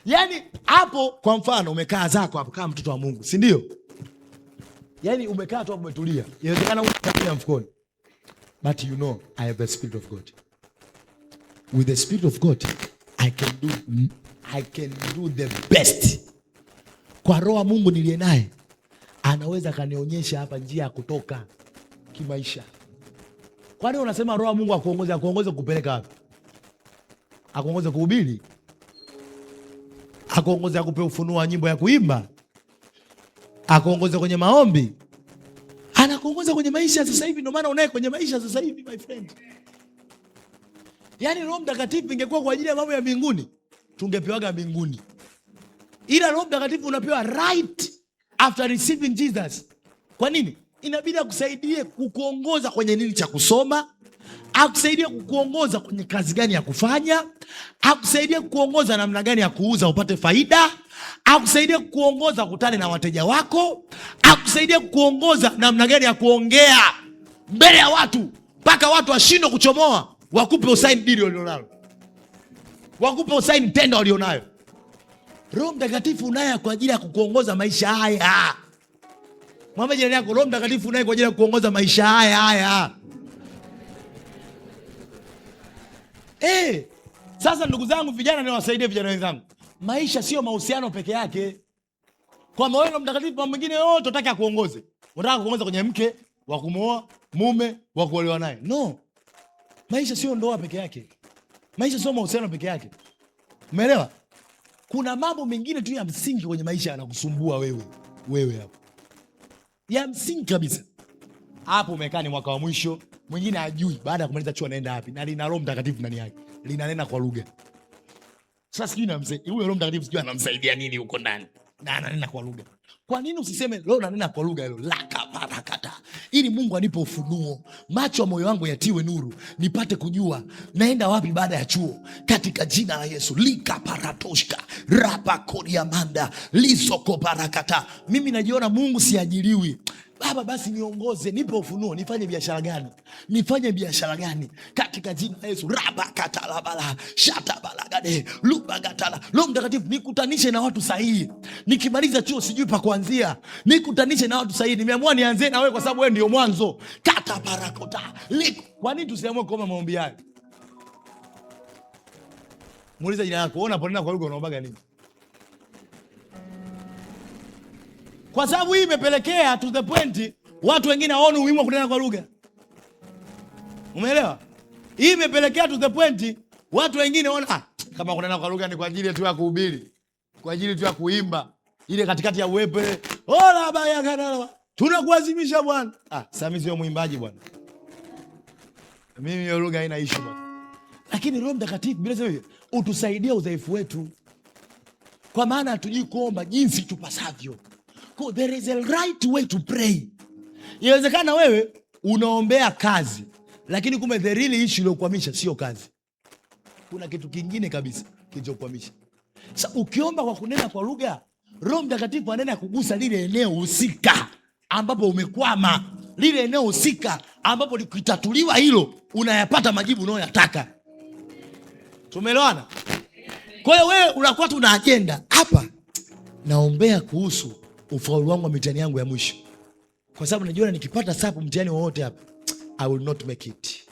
S1: Yani hapo kwa mfano umekaa zako hapo kama mtoto wa Mungu, si ndio? Yani umekaa tu hapo umetulia. Inawezekana unakaa mfukoni. But you know I have the Spirit of God. With the Spirit of God I can do the best. Kwa roho Mungu niliye naye anaweza kanionyesha hapa njia ya kutoka kimaisha. Kwani unasema roho Mungu akuongoze kupeleka wapi? Akuongoze kuhubiri? Akuongoze akupe ufunuo nyimbo ya kuimba? Akuongoze kwenye maombi? Anakuongoza kwenye maisha sasa hivi. Ndio maana unaye kwenye maisha sasa hivi, my friend. Yaani Roho Mtakatifu ingekuwa kwa ajili ya mambo ya mbinguni, tungepewaga mbinguni. Ila Roho Mtakatifu unapewa right after receiving Jesus. Kwa nini? Inabidi akusaidie kukuongoza kwenye nini cha kusoma, akusaidie kukuongoza kwenye kazi gani ya kufanya, akusaidie kukuongoza namna gani ya kuuza upate faida, akusaidie kukuongoza kukutana na wateja wako, akusaidie kukuongoza namna gani ya kuongea mbele ya watu mpaka watu washindwe kuchomoa, wakupe usaini dili walionalo, wakupe usaini tenda walionayo. Roho Mtakatifu unaye kwa ajili ya kukuongoza maisha haya. Mwambie jirani yako, Roho Mtakatifu unaye kwa ajili ya kukuongoza maisha haya. Sasa ndugu zangu vijana, niwasaidie vijana wenzangu. Maisha sio mahusiano peke yake. Kwamba wewe Roho Mtakatifu mambo mengine yote unataka kuongoze. Unataka kuongoza kwenye mke wa kumooa, mume wa kuolewa naye. No. Maisha sio ndoa peke yake. Maisha sio mahusiano peke yake. Umeelewa? Kuna mambo mengine tu ya msingi kwenye maisha yanakusumbua wewe hapo. Ya msingi kabisa. Hapo umekaa ni mwaka wa mwisho, mwingine hajui baada ya kumaliza chuo anaenda wapi, na lina Roho Mtakatifu ndani yake. Linanena kwa lugha. Sasa sijui huyo Roho Mtakatifu sijui anamsaidia nini huko ndani. Na ananena kwa lugha. Kwa nini usiseme leo nanena kwa lugha hilo? Laka barakata. Ili Mungu anipe ufunuo, macho ya moyo wangu yatiwe nuru, nipate kujua naenda wapi baada ya chuo, katika jina la Yesu. Lika paratoshka rapa koriamanda lisoko barakata. Mimi najiona Mungu siajiriwi. Baba basi niongoze, nipe ufunuo, nifanye biashara gani? Nifanye biashara gani? Katika jina la Yesu. Rabakatalabala, shatabalagade, lubagatala. Roho Mtakatifu nikutanishe na watu sahihi. Nikimaliza chuo sijui pa kuanzia, nikutanishe na watu sahihi. Nimeamua nianze na wewe kwa sababu wewe ndio mwanzo. Kata barakota. Kwa nini tusiamue kuomba maombi haya? Muulize jina lako, unaponena kwa lugha unaombaga nini? Kwa sababu hii imepelekea to the point watu wengine hawaoni umuhimu wa kunena kwa lugha. Umeelewa? Hii imepelekea to the point watu wengine waona Kama kunena kwa lugha ni kwa ajili tu ya kuhubiri, kwa ajili tu ya kuimba, ile katikati ya uwepo ile, ola baya kana tunakuazimisha Bwana. Sasa mimi sio muimbaji bwana. Mimi hiyo lugha haina issue bwana. Lakini Roho Mtakatifu bila sema utusaidia udhaifu wetu. Kwa maana hatujui kuomba jinsi tupasavyo. There is a right way to pray. Inawezekana wewe unaombea kazi, lakini kumbe the real issue iliyokuhamisha sio kazi. Kuna kitu kingine kabisa kilichokuhamisha. Sasa ukiomba kwa kunena kwa lugha, Roho Mtakatifu anaenda kugusa lile eneo husika ambapo umekwama, lile eneo husika ambapo likitatuliwa hilo unayapata majibu unayoyataka. Tumeelewana? Kwa hiyo wewe unakuwa tuna agenda hapa, naombea kuhusu ufaulu wangu wa mitihani yangu ya mwisho, kwa sababu najua nikipata sapu mtihani wowote hapa I will not make it.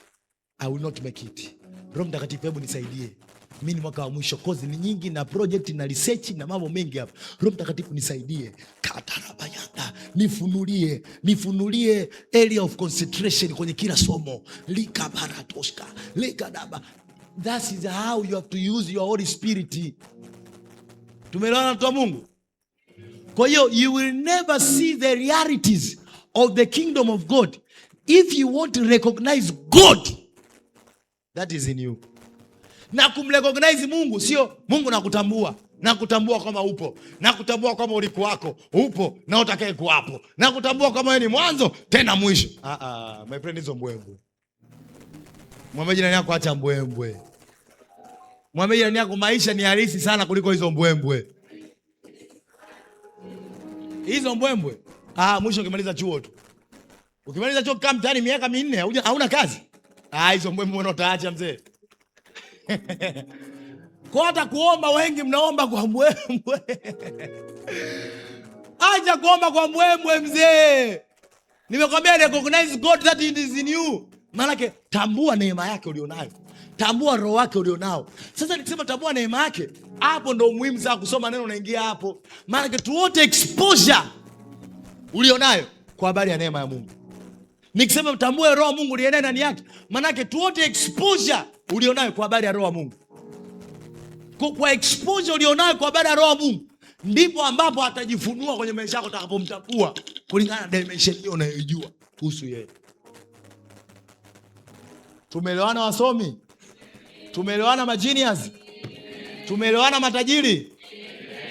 S1: Roho Mtakatifu, hebu nisaidie. Mimi ni mwaka wa mwisho, kozi ni nyingi na project na research na mambo mengi hapa. Roho Mtakatifu nisaidie. Katarabayanda, nifunulie area of concentration kwenye kila somo. Likabaratoska, likadaba. That is how you have to use your Holy Spirit. Tumeelewana watu wa Mungu? Kwa hiyo you will never see the realities of the kingdom of God if you want to recognize God that is in you. Na kumrecognize Mungu sio Mungu nakutambua kama upo, nakutambua kama ulikuwako upo na utakaye kuwapo, nakutambua kama wewe ni mwanzo tena mwisho. My friend, hizo mbwembwe. Mwambie jirani yako acha mbwembwe. Mwambie jirani yako maisha ni halisi sana kuliko hizo mbwembwe. Hizo mbwembwe. Mwisho ukimaliza chuo tu. Ukimaliza chuo kama mtani miaka 4 hauna kazi. Hizo mbwembwe unataacha mzee. Kwa hata kuomba wengi mnaomba kwa mbwembwe. Acha kuomba kwa mbwembwe mzee. Nimekwambia recognize God that is in you. Maana tambua neema yake ulionayo. Tambua roho wake ulionao. Sasa nikisema tambua neema yake, hapo ndo muhimu sana kusoma neno unaingia hapo. Maana tuote exposure ulionayo kwa habari ya neema ya Mungu. Nikisema tambue roho Mungu uliye ndani yake, maana tuote exposure ulionayo kwa habari ya roho Mungu. Kwa exposure ulionayo kwa habari ya roho Mungu, ndipo ambapo atajifunua kwenye maisha yako utakapomtambua kulingana na dimension hiyo unayojua kuhusu yeye. Tumeelewana wasomi? Tumeelewana magenius? Tumeelewana matajiri?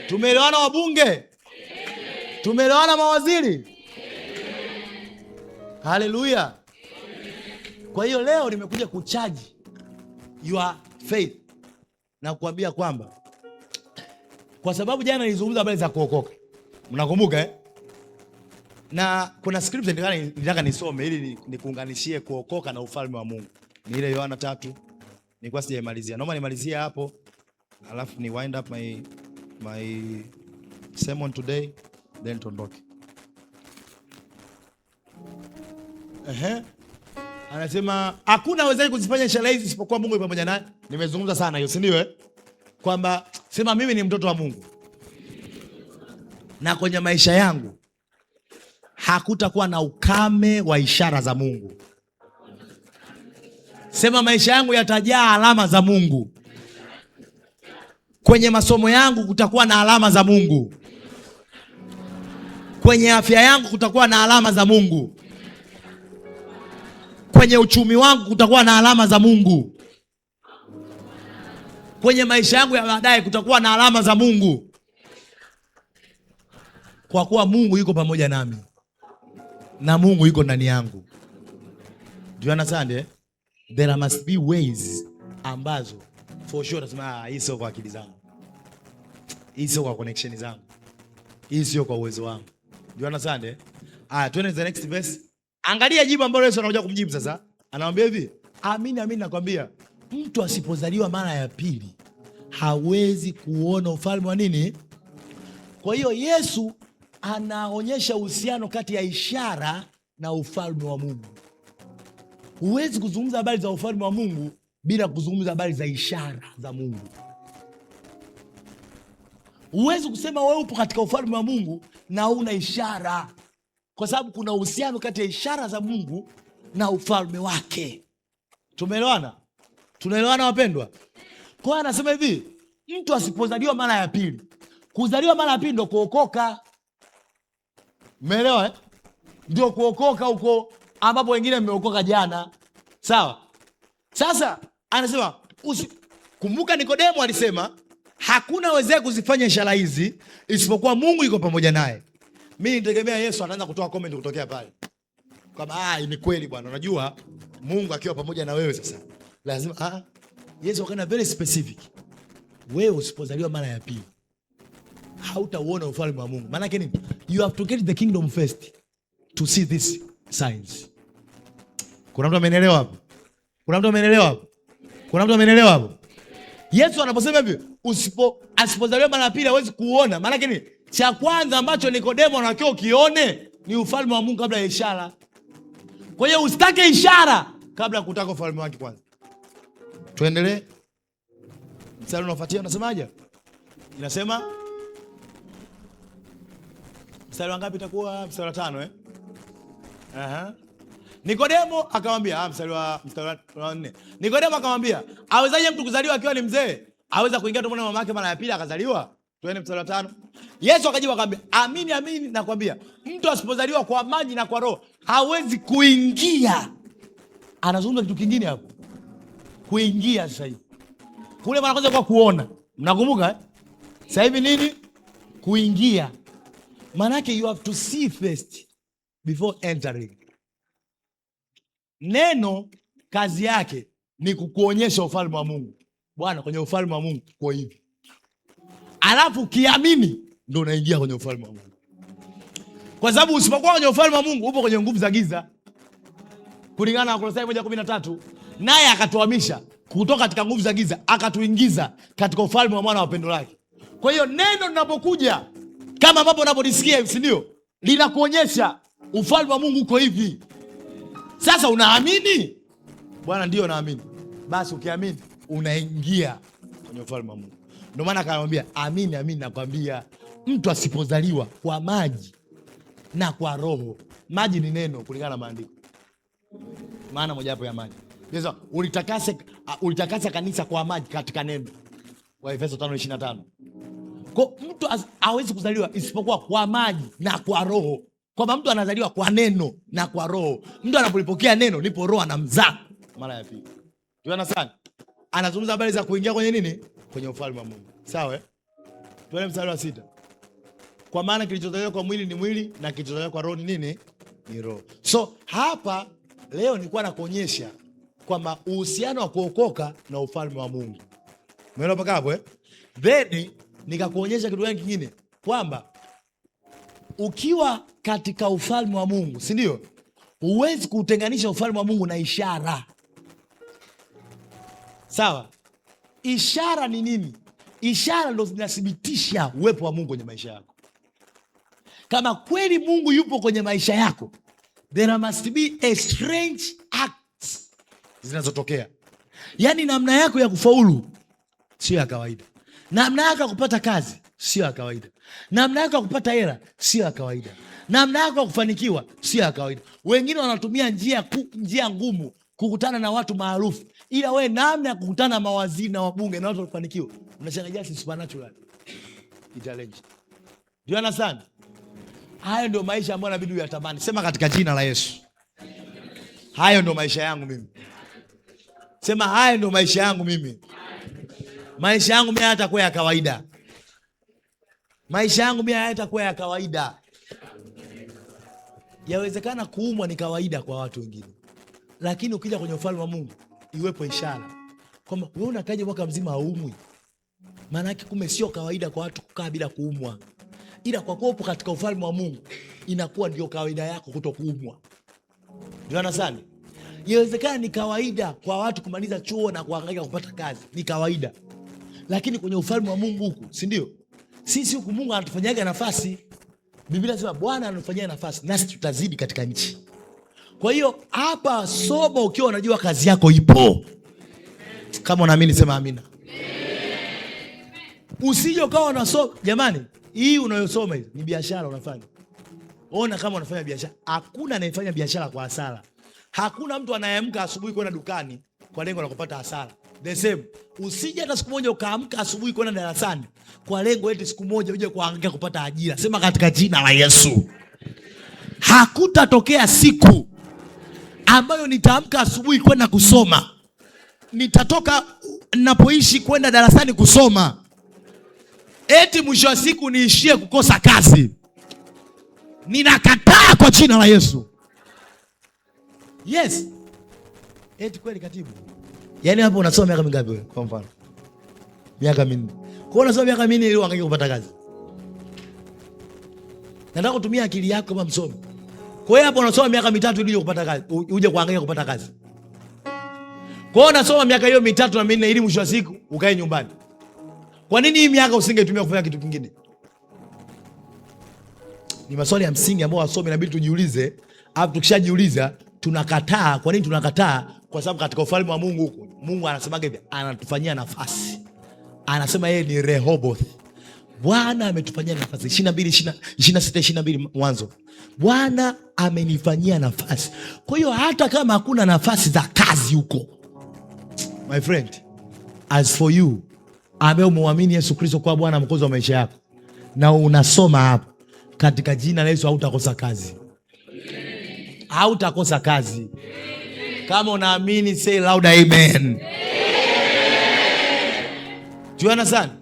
S1: Tumeelewana wabunge? Tumeelewana mawaziri? Haleluya. Kwa hiyo leo nimekuja kucharge your faith na kuambia kwamba, kwa sababu jana nilizungumza habari za kuokoka. Mnakumbuka Na kuna scripture nitaka nisome ili nikuunganishie kuokoka na ufalme wa Mungu. Ni ile Yohana 3. Nilikuwa sijaimalizia. Naomba nimalizie hapo. Alafu ni wind up my sermon today, then tuondoke. Anasema hakuna awezaye kuzifanya ishara hizi isipokuwa Mungu pamoja naye. Nimezungumza sana hiyo, si ndio Kwamba sema mimi ni mtoto wa Mungu. Na kwenye maisha yangu hakutakuwa na ukame wa ishara za Mungu. Sema maisha yangu yatajaa alama za Mungu. Kwenye masomo yangu kutakuwa na alama za Mungu. Kwenye afya yangu kutakuwa na alama za Mungu. Kwenye uchumi wangu kutakuwa na alama za Mungu. Kwenye maisha yangu ya baadaye kutakuwa na alama za Mungu. Kwa kuwa Mungu yuko pamoja nami na Mungu yuko ndani yangu. Do you understand? There must be ways ambazo for sure nasema hii sio kwa akili zangu. Hii sio kwa connection zangu. Hii sio kwa uwezo wangu. Do you understand? Twende the next verse. Angalia jibu ambalo Yesu anakuja kumjibu sasa. Anamwambia hivi, amini nakwambia, mtu asipozaliwa mara ya pili hawezi kuona ufalme wa nini? Kwa hiyo Yesu anaonyesha uhusiano kati ya ishara na ufalme wa Mungu. Huwezi kuzungumza habari za ufalme wa Mungu bila kuzungumza habari za ishara za Mungu. Huwezi kusema wewe upo katika ufalme wa Mungu na una ishara, kwa sababu kuna uhusiano kati ya ishara za Mungu na ufalme wake. Tumeelewana? Tunaelewana wapendwa? Kwa anasema hivi, mtu asipozaliwa mara ya pili. Kuzaliwa mara ya pili ndio kuokoka. Umeelewa? Ndio kuokoka huko ambapo wengine mmeokoka jana. Sawa? Sasa anasema kumbuka Nikodemo alisema hakuna wezaye kuzifanya ishara hizi isipokuwa Mungu yuko pamoja naye. Mimi nitegemea Yesu anaanza kutoa comment kutokea pale. Kama ni kweli bwana, unajua Mungu akiwa pamoja na wewe sasa. Lazima Yesu akana very specific. Wewe usipozaliwa mara ya pili hautauona ufalme wa Mungu. Maana yake nini? You have to get the kingdom first to see this signs. Kuna mtu amenielewa hapo? Kuna mtu amenielewa hapo? Kuna mtu amenielewa hapo? Yesu anaposema hivi, asipozaliwa mara ya pili hawezi kuona. Maana yake nini? Cha kwanza ambacho Nikodemo anatakiwa ukione ni ufalme wa Mungu kabla ya ishara. Kwa hiyo usitake ishara kabla ya kutaka ufalme wake kwanza. Tuendelee. Mstari unafuatia unasemaje? Inasema mstari wa ngapi itakuwa? Mstari wa 5 Nikodemo akamwambia, mstari wa 4. Nikodemo akamwambia, awezaje mtu kuzaliwa akiwa ni mzee? Aweza kuingia tumboni mwa mama yake mara ya pili akazaliwa? Tuende mstari wa 5. Yesu akajibu akamwambia, amini amini nakwambia, mtu asipozaliwa kwa maji na kwa roho hawezi kuingia. Anazungumza kitu kingine hapo. Kuingia sasa hivi. Kule mara kwanza kwa kuona. Mnakumbuka Sasa hivi nini? Kuingia. Maana yake you have to see first before entering. Neno kazi yake ni kukuonyesha ufalme wa Mungu. Bwana, kwenye ufalme wa Mungu kwa hivi. Alafu kiamini ndio unaingia kwenye ufalme wa Mungu. Kwa sababu usipokuwa kwenye ufalme wa Mungu upo kwenye nguvu za giza. Kulingana na Kolosai 1:13, naye akatuhamisha kutoka katika nguvu za giza akatuingiza katika ufalme wa mwana wa pendo lake. Kwa hiyo neno linapokuja kama ambapo unapolisikia, si ndio? Linakuonyesha ufalme wa Mungu uko hivi. Sasa unaamini? Bwana, ndio naamini. Basi ukiamini unaingia kwenye ufalme wa Mungu. Ndio maana akamwambia, amini amini nakwambia, mtu asipozaliwa kwa maji na kwa roho. Maji ni neno kulingana na maandiko. Maana moja hapo ya maji. Sasa ulitakasa kanisa kwa maji katika neno. Waefeso 5:25. Kwa mtu hawezi kuzaliwa isipokuwa kwa maji na kwa roho. Kwamba mtu anazaliwa kwa neno na kwa roho. Mtu anapolipokea neno ndipo roho anamzaa mara ya pili. Tuona sana. Anazungumza habari za kuingia kwenye nini? Kwenye ufalme wa Mungu. Sawa? Tuone mstari wa 6. Kwa maana kilichozaliwa kwa mwili ni mwili na kilichozaliwa kwa roho ni nini? Ni roho. So hapa leo nilikuwa nakuonyesha kwamba uhusiano wa kuokoka na ufalme wa Mungu. Umeona mpaka hapo Then nikakuonyesha kitu gani kingine? Kwamba ukiwa katika ufalme wa Mungu, si ndio? Huwezi kutenganisha ufalme wa Mungu na ishara. Sawa? Ishara ni nini? Ishara ndo zinathibitisha uwepo wa Mungu kwenye maisha yako. Kama kweli Mungu yupo kwenye maisha yako, there must be a strange acts zinazotokea. Yaani namna yako ya kufaulu sio ya kawaida. Namna yako ya kupata kazi sio ya kawaida. Namna yako ya kupata hela sio ya kawaida. Namna yako ya kufanikiwa sio ya kawaida. Wengine wanatumia njia ngumu kukutana na watu maarufu, ila we namna ya kukutana na mawaziri na wabunge na watu wafanikiwa, unashangaa si supernatural. Italenji. Do you understand? Hayo ndio maisha ambayo inabidi uyatamani. Sema katika jina la Yesu. Hayo ndio maisha yangu mimi. Sema hayo ndio maisha yangu mimi. Maisha yangu mimi hayatakuwa ya kawaida. Maisha yangu mimi hayatakuwa ya kawaida. Yawezekana kuumwa ni kawaida kwa watu wengine. Lakini ukija kwenye ufalme wa Mungu, iwepo ishara. Kwamba wewe unakaje mwaka mzima haumwi. Maana yake kumbe sio kawaida kwa watu kukaa bila kuumwa. Ila kwa kuwa upo katika ufalme wa Mungu, inakuwa ndio kawaida yako kutokuumwa. Ndio sana. Yawezekana ni kawaida kwa watu kumaliza chuo na kuhangaika kupata kazi. Ni kawaida. Lakini kwenye ufalme wa Mungu huku, si ndio? Sisi huku Mungu anatufanyaga nafasi. Biblia inasema Bwana anatufanyia nafasi, nasi tutazidi katika nchi. Kwa hiyo hapa soma ukiwa unajua kazi yako ipo. Kama unaamini sema amina. Usije ukawa unasoma, jamani, hii unayosoma hii ni biashara unafanya. Ona kama unafanya biashara. Hakuna anayefanya biashara kwa hasara. Hakuna mtu anayeamka asubuhi kwenda dukani kwa lengo la kupata hasara. the same. Usije hata siku moja ukaamka asubuhi kwenda darasani kwa lengo eti siku moja uje kuhangaika kupata ajira. Sema katika jina la Yesu. Hakutatokea siku ambayo nitaamka asubuhi kwenda kusoma, nitatoka ninapoishi kwenda darasani kusoma, eti mwisho wa siku niishie kukosa kazi. Ninakataa kwa jina la Yesu. Yes. Eti kweli katibu. Yaani hapo unasoma miaka mingapi wewe kwa mfano? Miaka 4. Kwa unasoma miaka 4 ili uangaike kupata kazi. Nataka kutumia akili yako kama msomi. Kwa hiyo hapo unasoma miaka 3 ili kupata kazi, uje kuangaika kupata kazi. Kwa hiyo unasoma miaka hiyo 3 na 4 ili mwisho wa siku ukae nyumbani. Kwa nini hii miaka usingetumia kufanya kitu kingine? Ni maswali ya msingi ambayo wasomi inabidi tujiulize. Hapo tukishajiuliza tunakataa. Kwa nini tunakataa? Kwa sababu katika ufalme wa Mungu huko, Mungu anasemaga hivi, anatufanyia nafasi. Anasema yeye ni Rehoboth. Bwana ametufanyia nafasi. 26 Mwanzo. Bwana amenifanyia nafasi. Kwa hiyo hata kama hakuna nafasi za kazi huko, my friend, as for you ambaye umemwamini Yesu Kristo kwa Bwana mwokozi wa maisha yako na unasoma hapo, katika jina la Yesu hautakosa kazi. Hautakosa kazi. Kama unaamini say loud amen. Juana sana.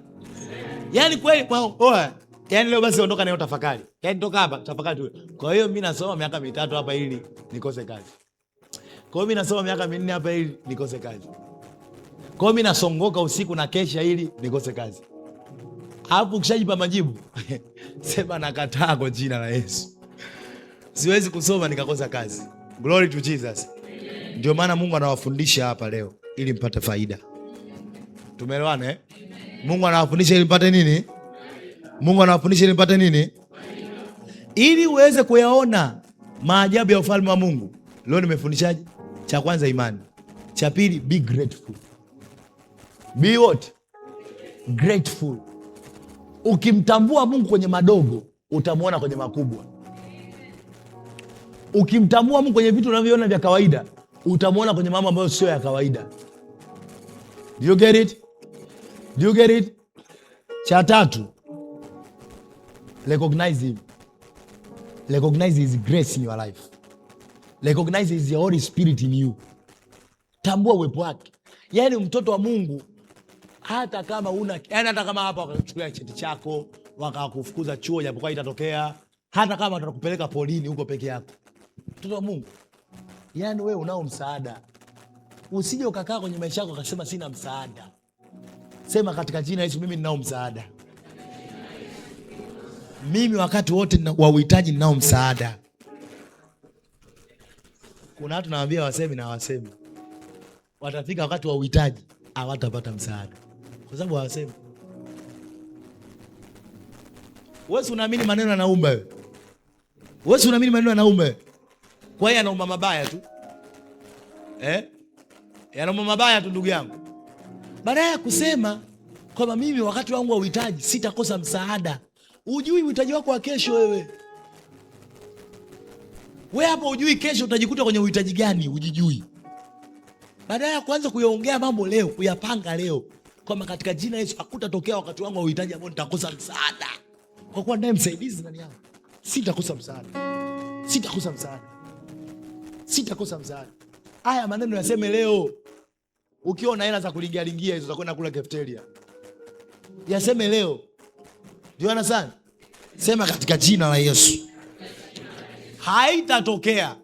S1: Yaani kweli oa. Yaani leo basi ondoka nayo tafakari. Yaani toka hapa tafakari tu. Kwa hiyo mimi nasoma miaka 3 hapa ili nikose kazi. Kwa hiyo mimi nasoma miaka 4 hapa ili nikose kazi. Kwa hiyo mimi nasongoka usiku na kesha ili nikose kazi. Hapo ukishajipa majibu, sema nakataa kwa jina la Yesu. Siwezi kusoma nikakosa kazi. Glory to Jesus. Ndio maana Mungu anawafundisha hapa leo ili mpate faida. Tumeelewana eh? Mungu anawafundisha ili mpate nini? Mungu anawafundisha ili mpate nini? Ili uweze kuyaona maajabu ya ufalme wa Mungu. Leo nimefundishaje? Cha kwanza imani. Cha pili be grateful. Be what? Grateful. Ukimtambua Mungu kwenye madogo, utamuona kwenye makubwa. Ukimtambua Mungu kwenye vitu unavyoona vya kawaida, utamuona kwenye mambo ambayo sio ya kawaida. Do you get it? Do you get it? Cha tatu, recognize him. Recognize his grace in your life. Recognize his Holy Spirit in you. Tambua uwepo wake. Yaani mtoto wa Mungu, hata kama hata kama hapa wakachukulia cheti chako, wakakufukuza chuo japokuwa itatokea, hata kama watakupeleka polini huko peke yako, mtoto wa Mungu, yaani wewe unao msaada. Usije ukakaa kwenye maisha yako ukasema sina msaada. Sema katika jina la Yesu, mimi ninao msaada. Mimi wakati wote wa uhitaji ninao msaada. Kuna watu nawaambia wasemi na wasemi, watafika wakati wa uhitaji hawatapata msaada kwa sababu hawasemi. Wewe unaamini maneno yanaumba wewe? Wewe unaamini maneno yanaumba? Kwa hiyo anaumba mabaya tu. Yanaumba mabaya tu ndugu yangu. Baada ya kusema kwamba mimi wakati wangu wa uhitaji sitakosa msaada. Ujui uhitaji wako wa kesho wewe. Wewe hapo ujui kesho utajikuta kwenye uhitaji gani, ujijui. Baada ya kuanza kuyaongea mambo leo, kuyapanga leo, kwamba katika jina Yesu hakutatokea wakati wangu wa uhitaji ambao nitakosa msaada. Kwa kuwa ndiye msaidizi ndani yangu, sitakosa msaada. Sitakosa msaada. Sitakosa msaada. Haya maneno yaseme leo. Ukiona hela za kulingia hizo za kwenda kula cafeteria, yaseme leo. Ndio sana. Sema katika jina la Yesu, haitatokea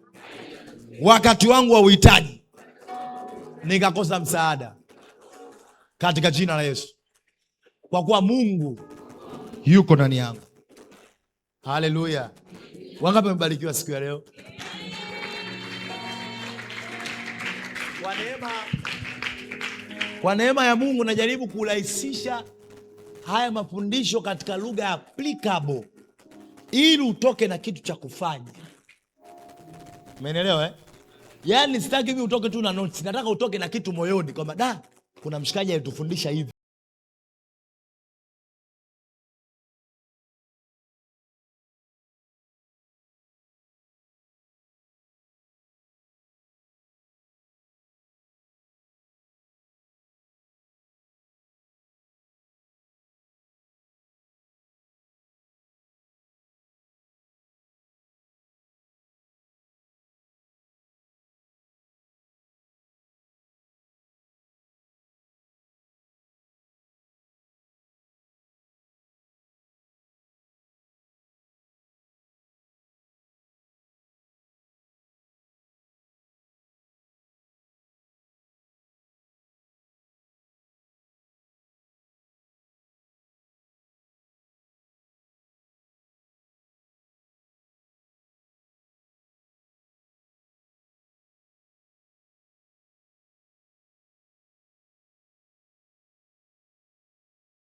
S1: wakati wangu wa uhitaji nikakosa msaada katika jina la Yesu, kwa kuwa Mungu yuko ndani yangu. Haleluya. Wangapi wamebarikiwa siku ya leo? Kwa neema ya Mungu najaribu kurahisisha haya mafundisho katika lugha applicable ili utoke na kitu cha kufanya. Umeelewa eh? Yaani sitaki mimi utoke tu na notes. Nataka utoke na kitu moyoni kwamba kuna mshikaji alitufundisha hivi.